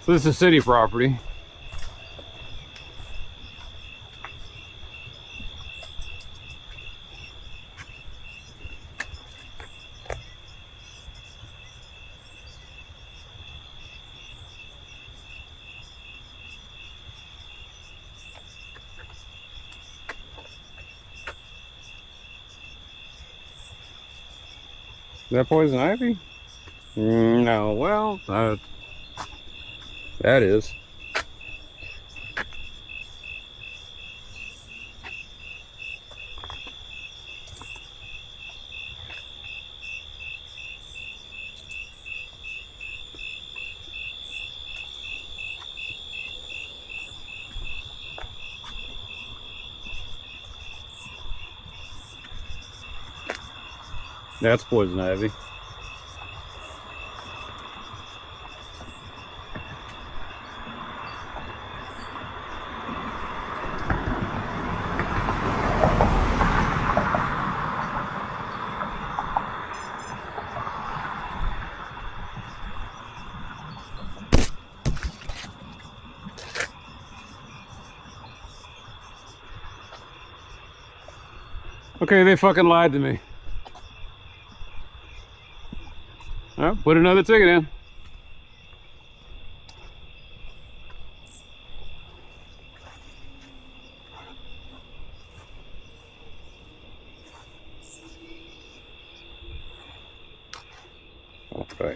So this is city property. Is that poison ivy? No, well, that is. That's poison ivy. Okay, they fucking lied to me. Oh, put another ticket in. Okay.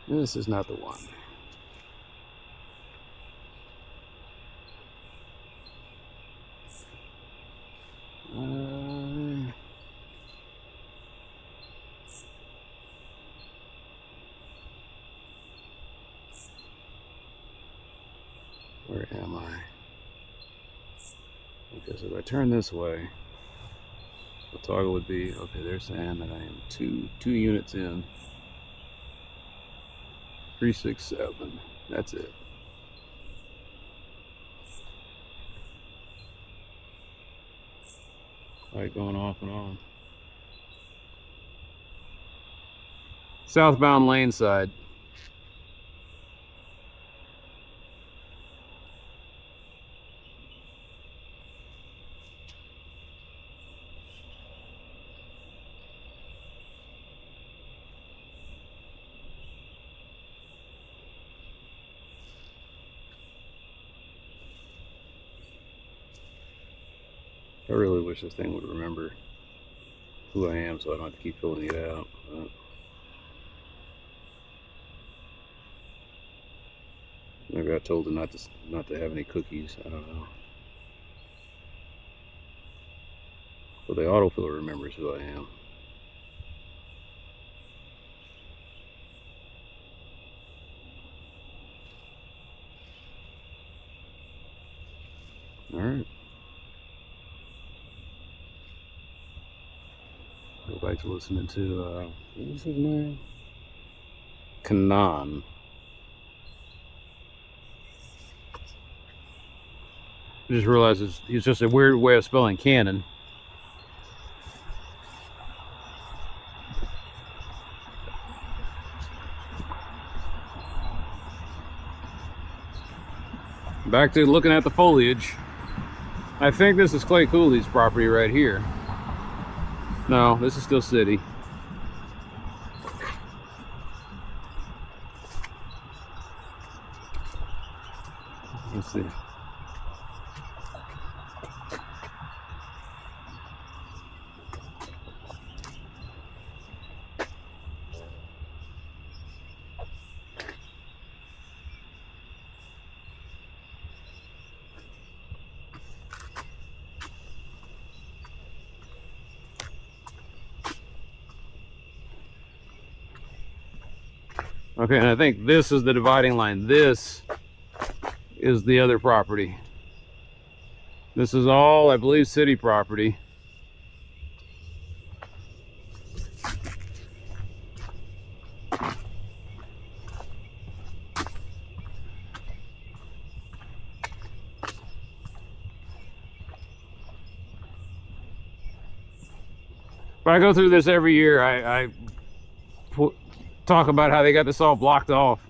This is not the one. Where am I? Because if I turn this way, the toggle would be, okay, they're saying that I am two units in. 367. That's it. Light going off and on. Southbound lane side. I really wish this thing would remember who I am so I don't have to keep filling it out. Maybe I told it not to have any cookies. I don't know. But the autofill remembers who I am. All right. Go back to listening to what was his name? Kanan. I just realized it's just a weird way of spelling cannon. Back to looking at the foliage. I think this is Clay Cooley's property right here. No, this is still city. Let's see. Okay, and I think this is the dividing line. This is the other property. This is all, I believe, city property. But I go through this every year. I talk about how they got this all blocked off.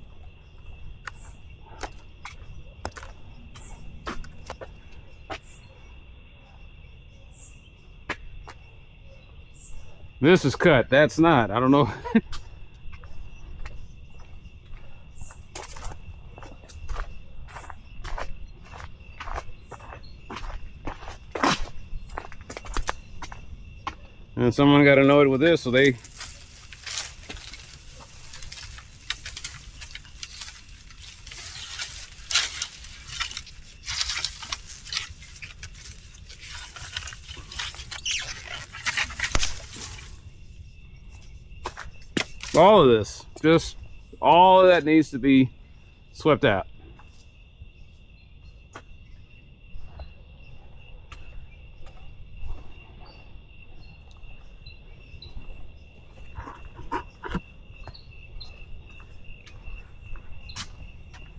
This is cut. That's not. I don't know. And someone got annoyed with this, so they all of this, just all of that needs to be swept out.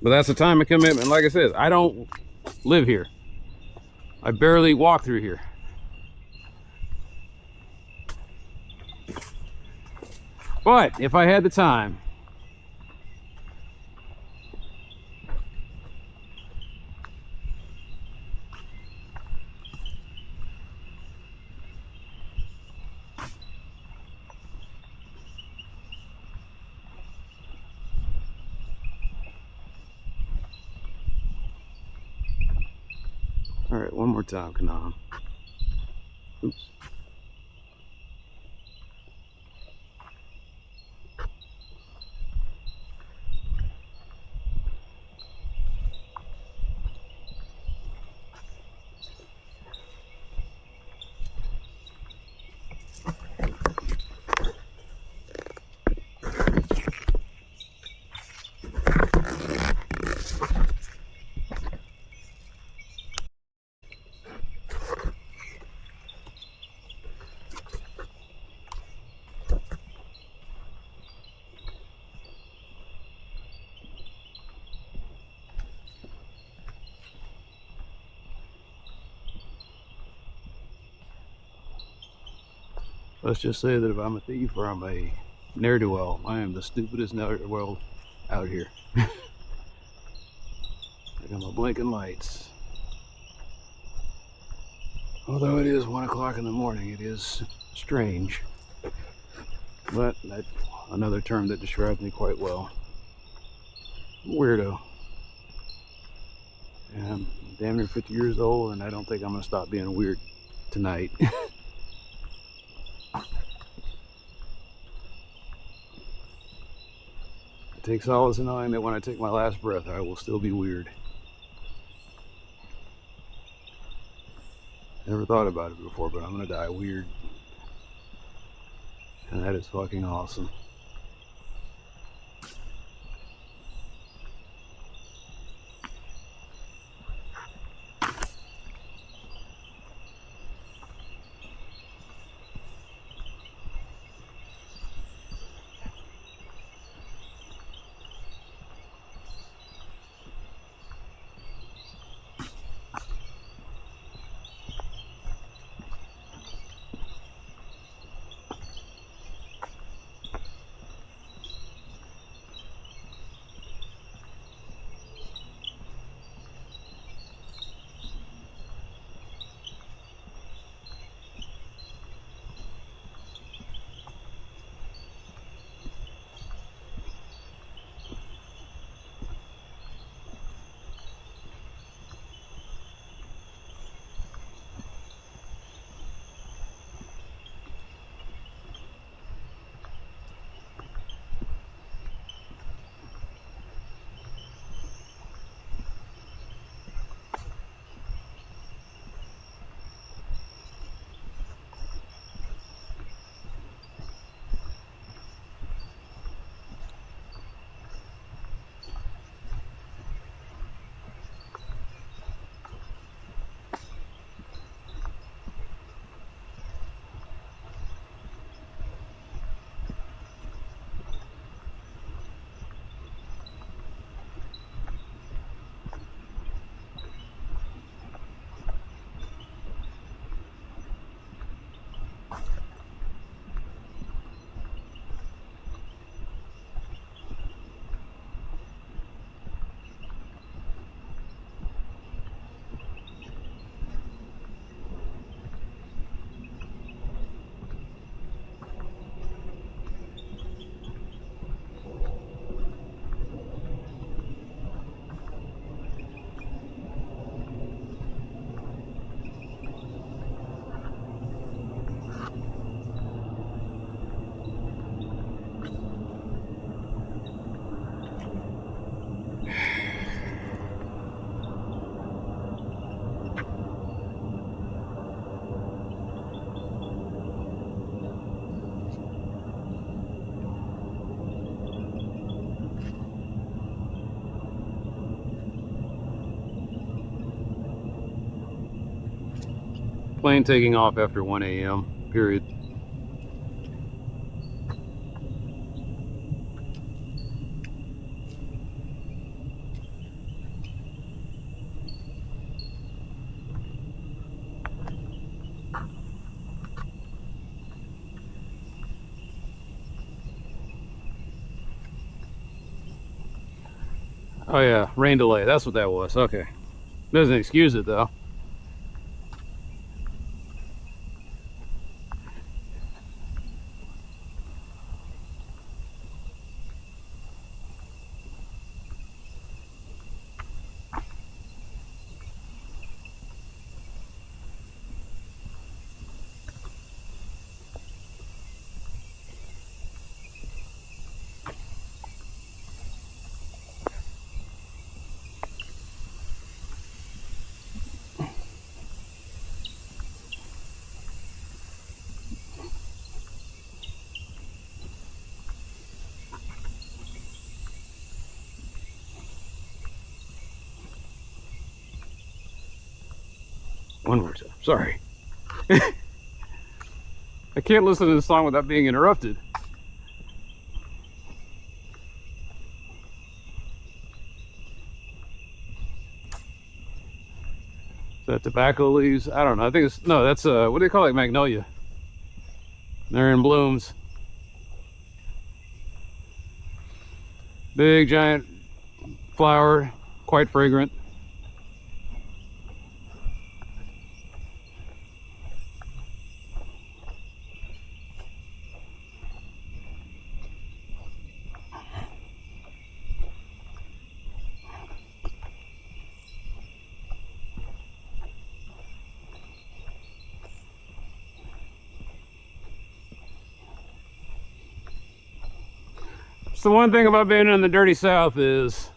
But that's a time and commitment. Like I said, I don't live here. I barely walk through here. But if I had the time, all right, one more time, Kanam. Oops. Let's just say that if I'm a thief or I'm a ne'er-do-well, I am the stupidest ne'er-do-well out here. I got my blinking lights. Although it is 1 o'clock in the morning, it is strange. But that's another term that describes me quite well. Weirdo. And I'm damn near 50 years old, and I don't think I'm going to stop being weird tonight. It takes solace in knowing that when I take my last breath, I will still be weird. Never thought about it before, but I'm gonna die weird. And that is fucking awesome. Plane taking off after 1 a.m. period. Oh yeah, rain delay. That's what that was. Okay. Doesn't excuse it though. One more time. Sorry. I can't listen to the song without being interrupted. Is that tobacco leaves? I don't know. I think it's, no, that's what do they call it? Magnolia. They're in blooms. Big giant flower, quite fragrant. So the one thing about being in the dirty South is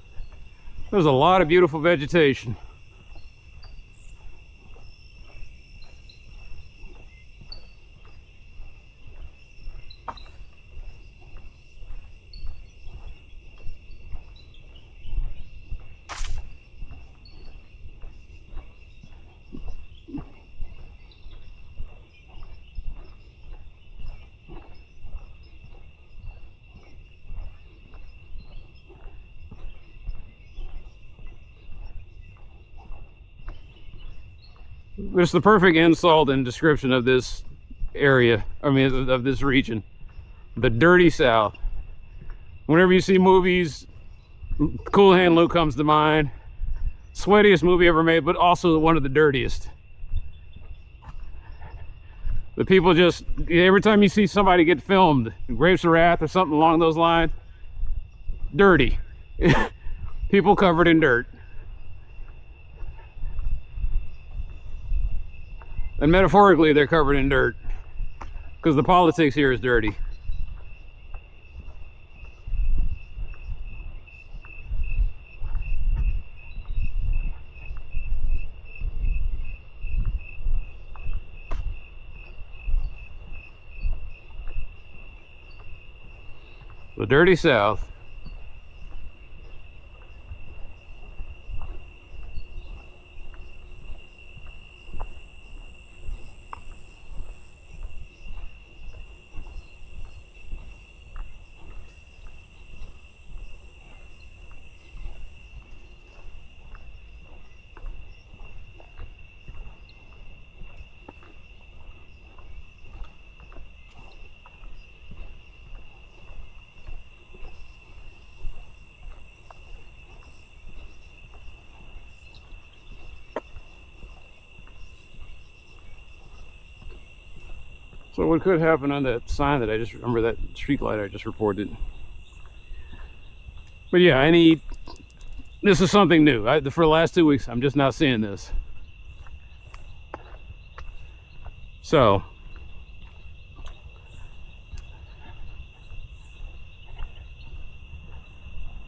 there's a lot of beautiful vegetation. It's the perfect insult and description of this area, I mean, of this region. The dirty South. Whenever you see movies, Cool Hand Luke comes to mind. Sweatiest movie ever made, but also one of the dirtiest. The people just, every time you see somebody get filmed, Grapes of Wrath or something along those lines, dirty. People covered in dirt. And metaphorically, they're covered in dirt because the politics here is dirty. The dirty South. So what could happen on that sign that I just remember, that street light I just reported. But yeah, this is something new. For the last 2 weeks, I'm just not seeing this. So,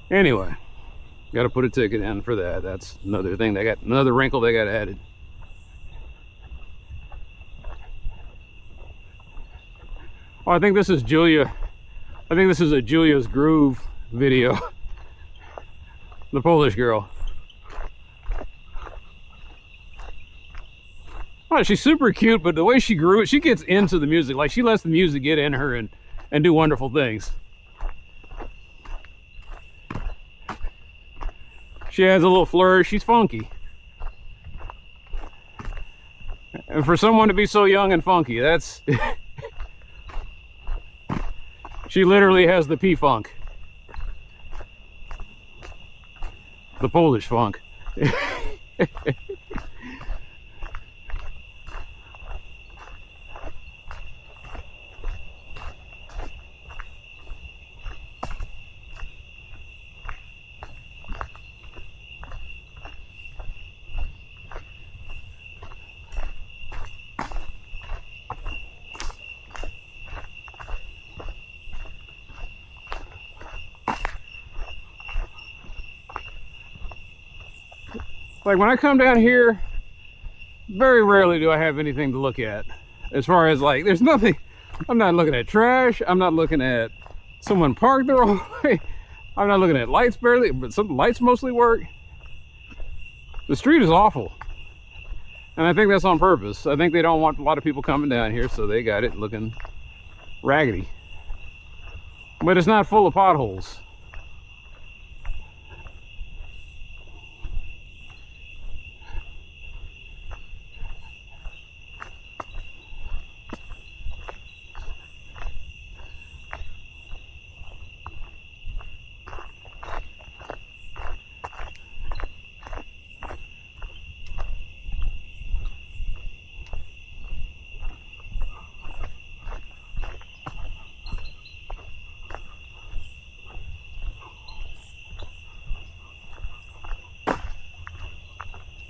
anyway, got to put a ticket in for that. That's another thing. They got another wrinkle they got added. Oh, I think this is Julia. I think this is a Julia's Groove video. The Polish girl. Oh, she's super cute, but the way she grew it, she gets into the music. Like, she lets the music get in her and do wonderful things. She has a little flourish. She's funky. And for someone to be so young and funky, that's... She literally has the P-funk. The Polish funk. Like, when I come down here, very rarely do I have anything to look at. As far as, like, there's nothing. I'm not looking at trash. I'm not looking at someone parked the wrong way. I'm not looking at lights barely, but some lights mostly work. The street is awful. And I think that's on purpose. I think they don't want a lot of people coming down here, so they got it looking raggedy. But it's not full of potholes.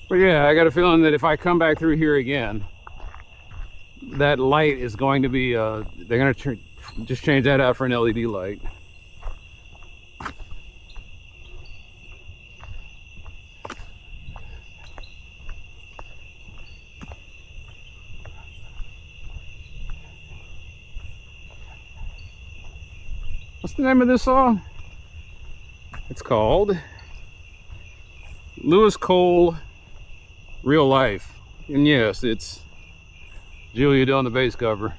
But yeah, I got a feeling that if I come back through here again, that light is going to be, they're going to just change that out for an LED light. What's the name of this song? It's called Lewis Cole Real Life. And yes, it's Julia doing the bass cover.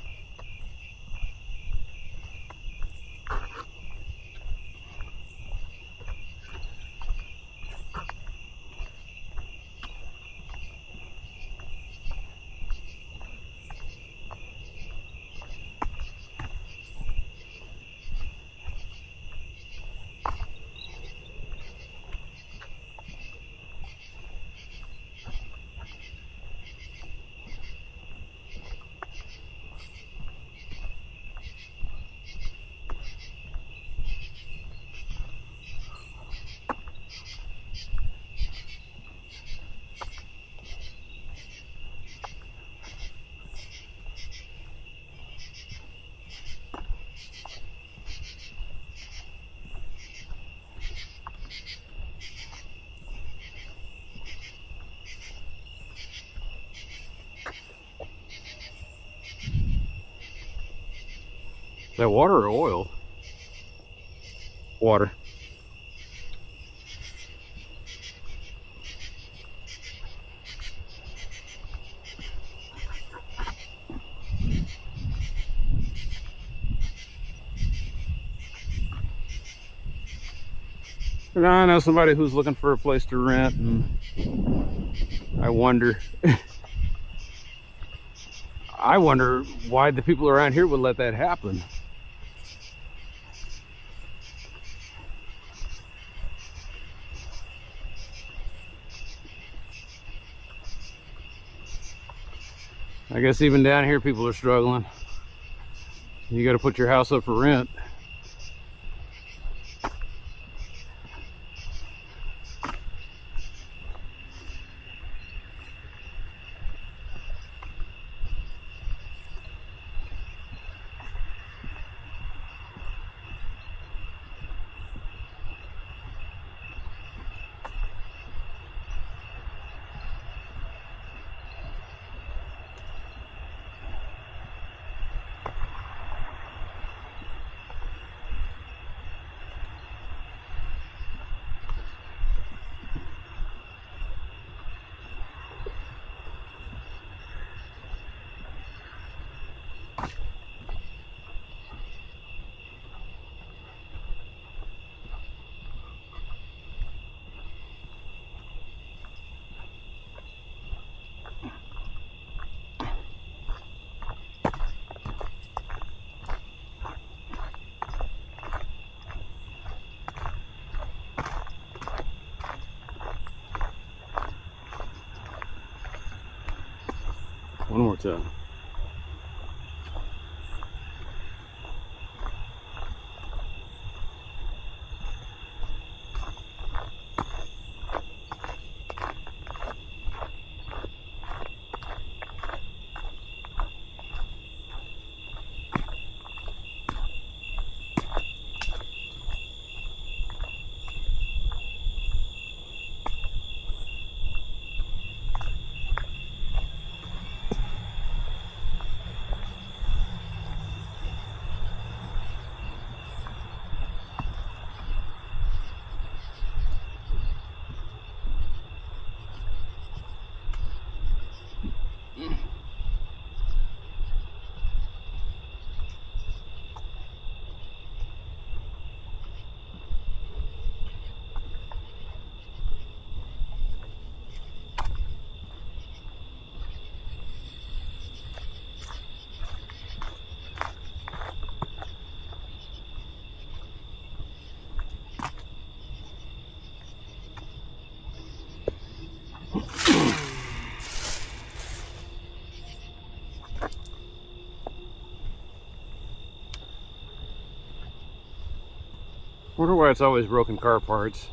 Is that water or oil? Water. And I know somebody who's looking for a place to rent, and I wonder I wonder why the people around here would let that happen. I guess even down here people are struggling. You got to put your house up for rent. One more time. Wonder why it's always broken car parts.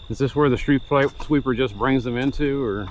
Is this where the street sweeper just brings them into, or?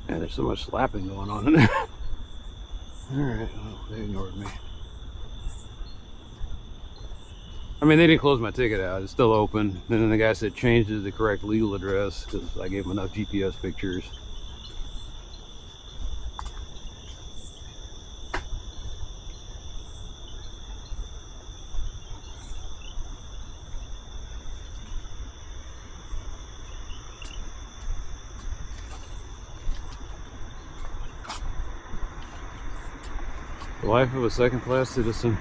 Yeah, there's so much slapping going on in there. Alright, well, they ignored me. I mean, they didn't close my ticket out. It's still open. And then the guy said change it to the correct legal address because I gave him enough GPS pictures. The life of a second-class citizen.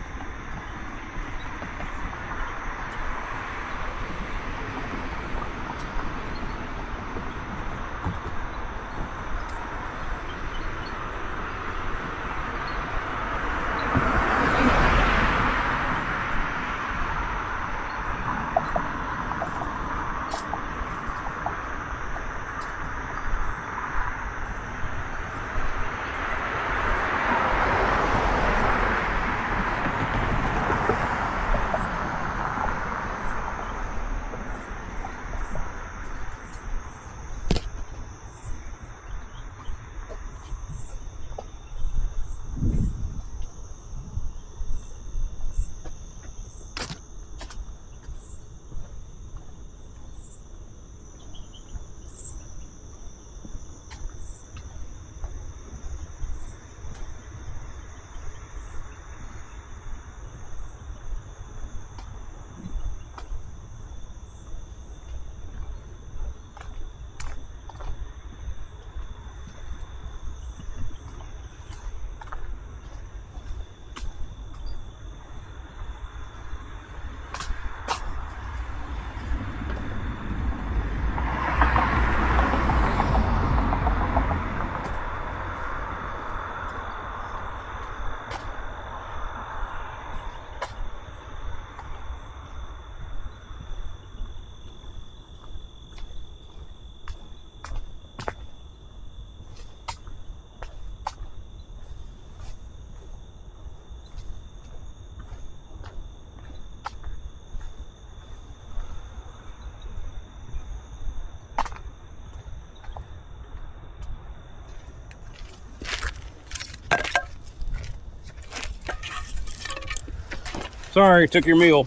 Sorry, took your meal.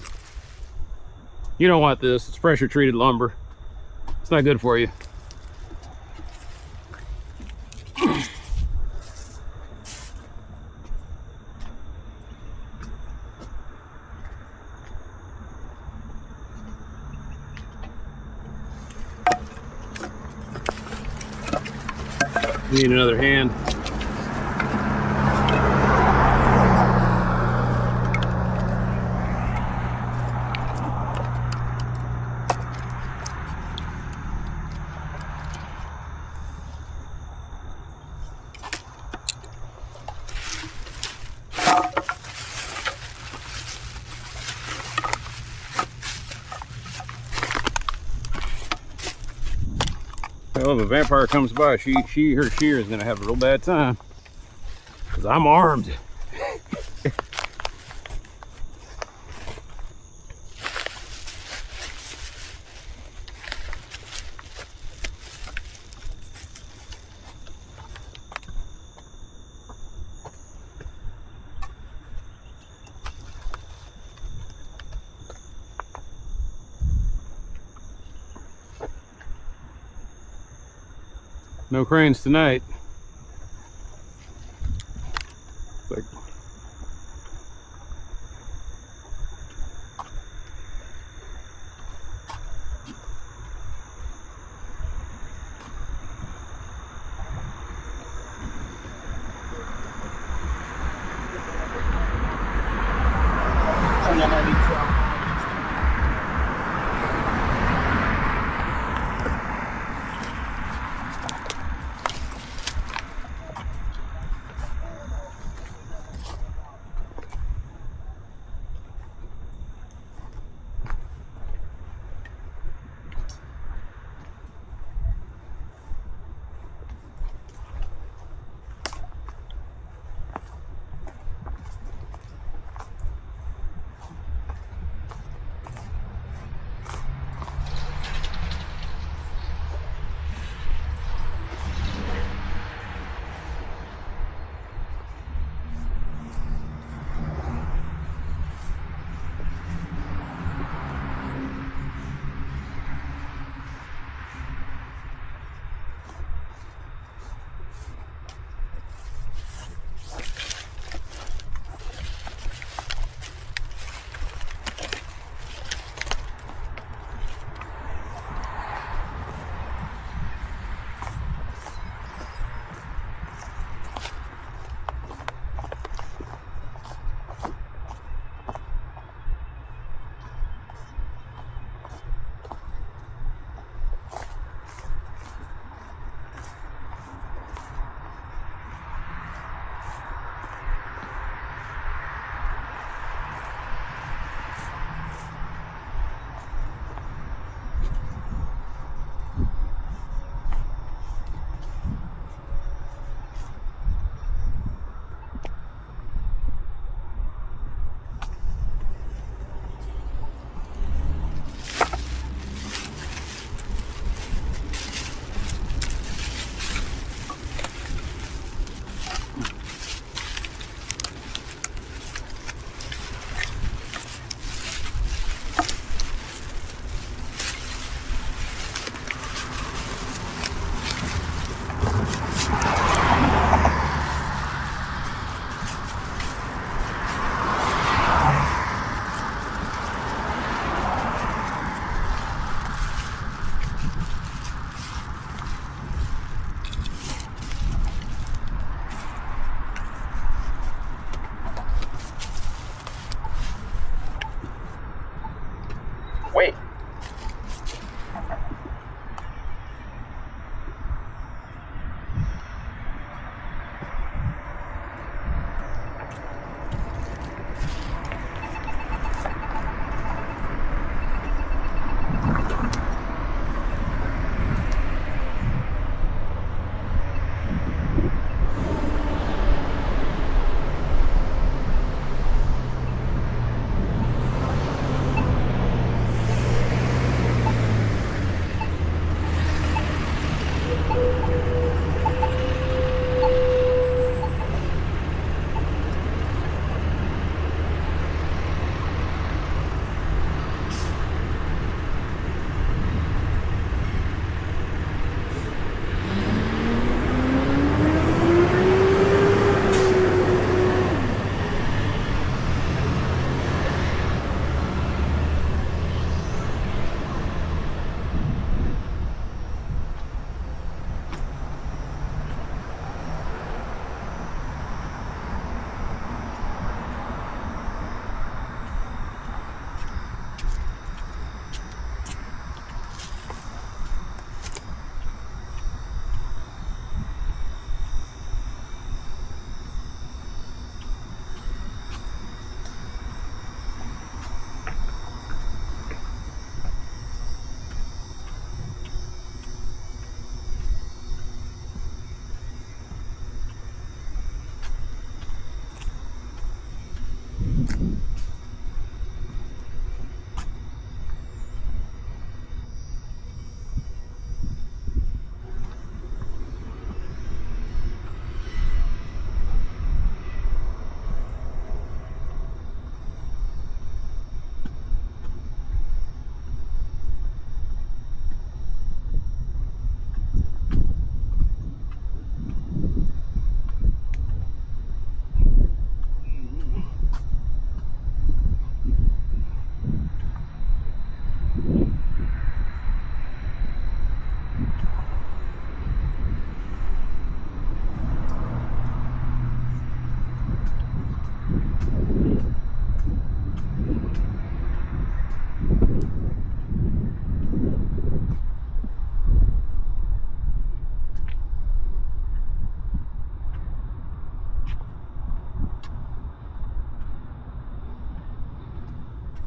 You don't want this. It's pressure treated lumber. It's not good for you. Need another hand. Well, if a vampire comes by, she or sheer is gonna have a real bad time. Because I'm armed. No cranes tonight. It's like Wait.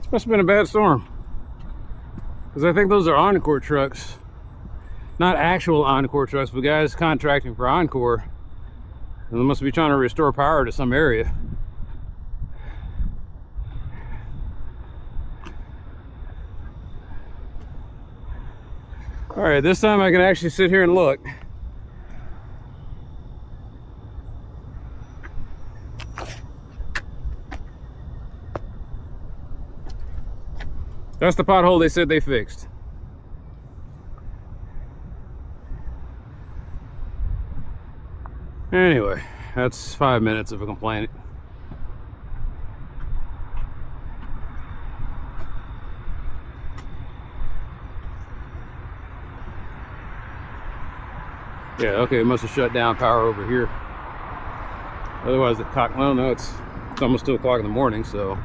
This must have been a bad storm. Because I think those are Encore trucks. Not actual Encore trucks, but guys contracting for Encore. And they must be trying to restore power to some area. All right, this time I can actually sit here and look. That's the pothole they said they fixed. Anyway, that's 5 minutes of a complaint. Yeah, okay, it must have shut down power over here. Otherwise, the cock. Well, no, it's almost 2 o'clock in the morning, so.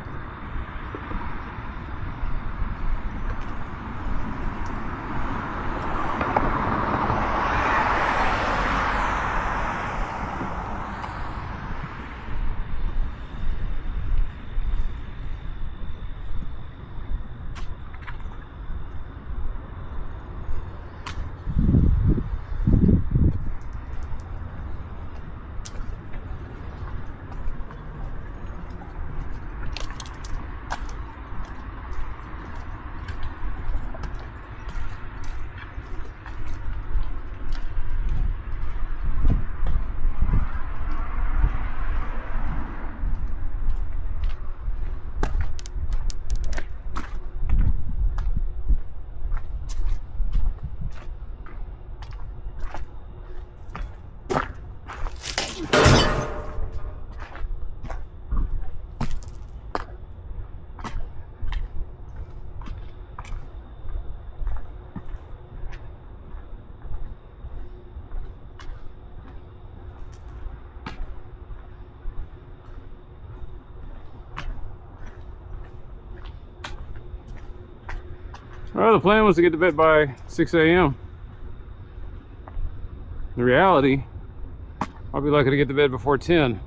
Well, the plan was to get to bed by 6 a.m. In reality, I'll be lucky to get to bed before 10.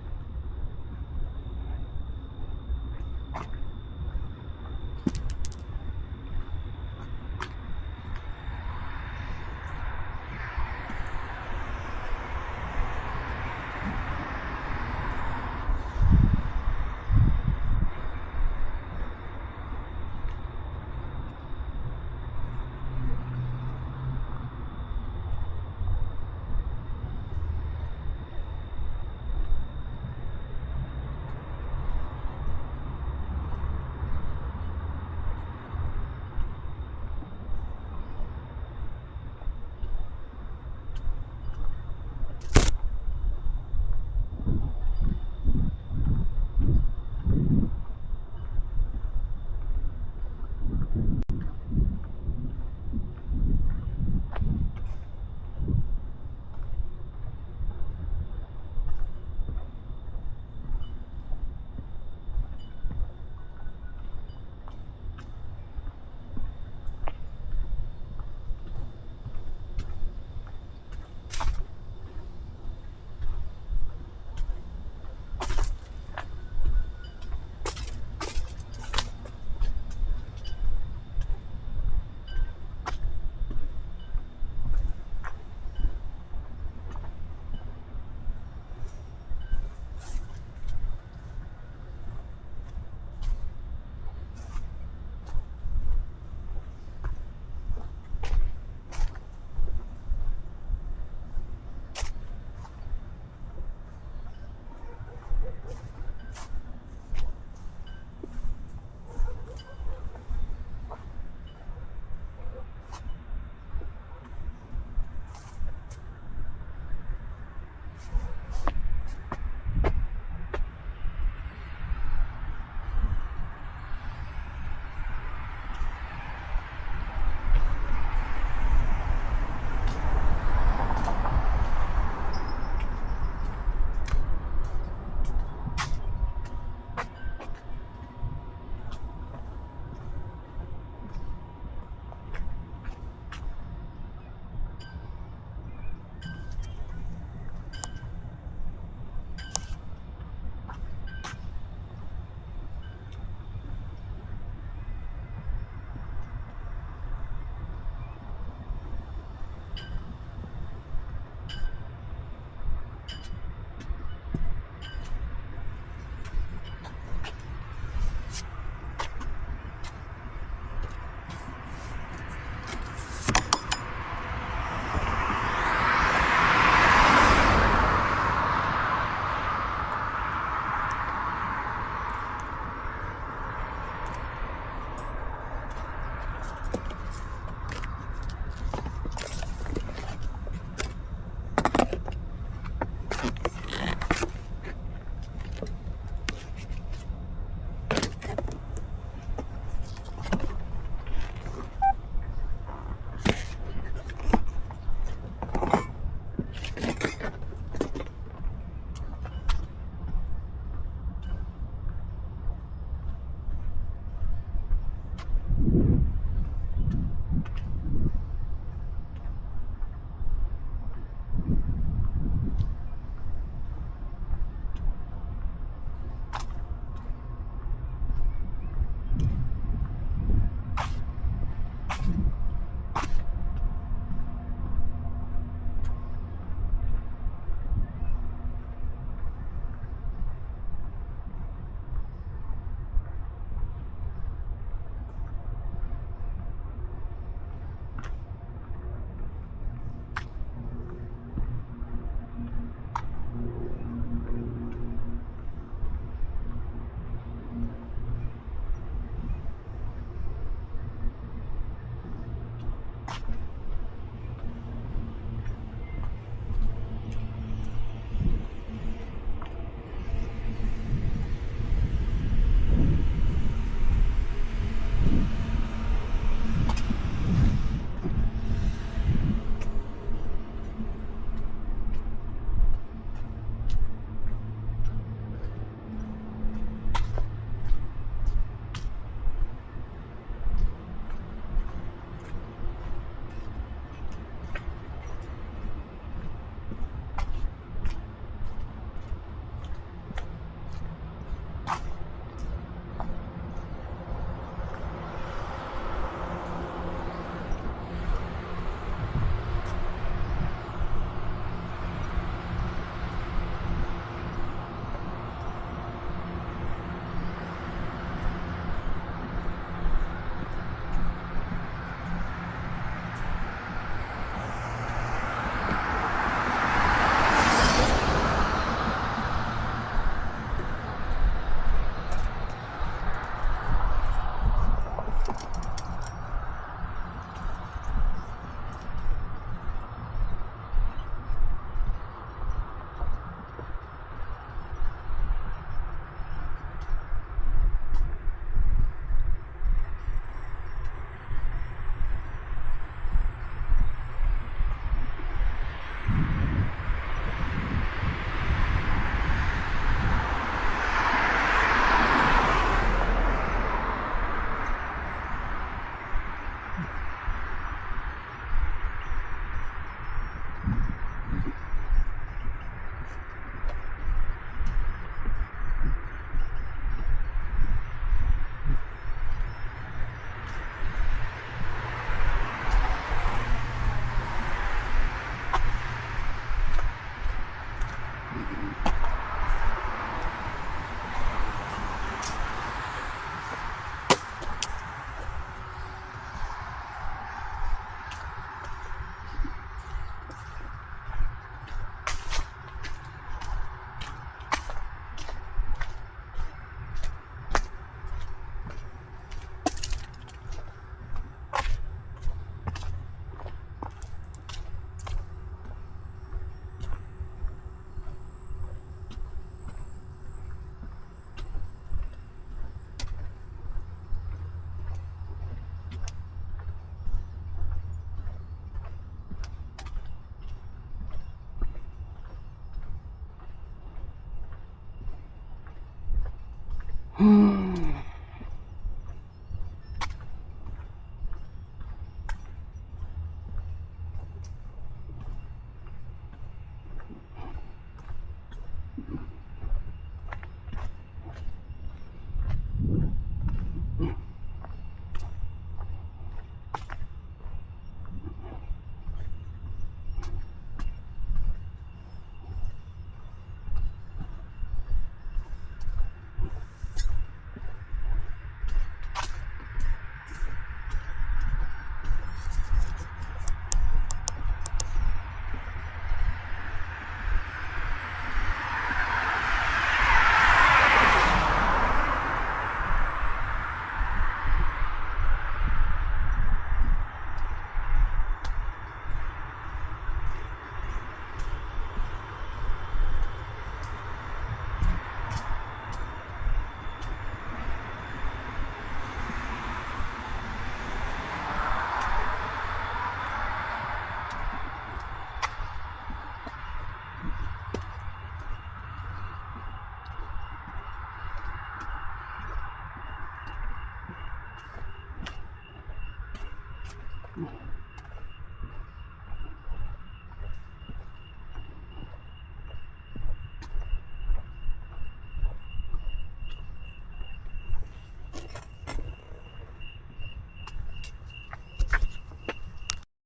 Yeah.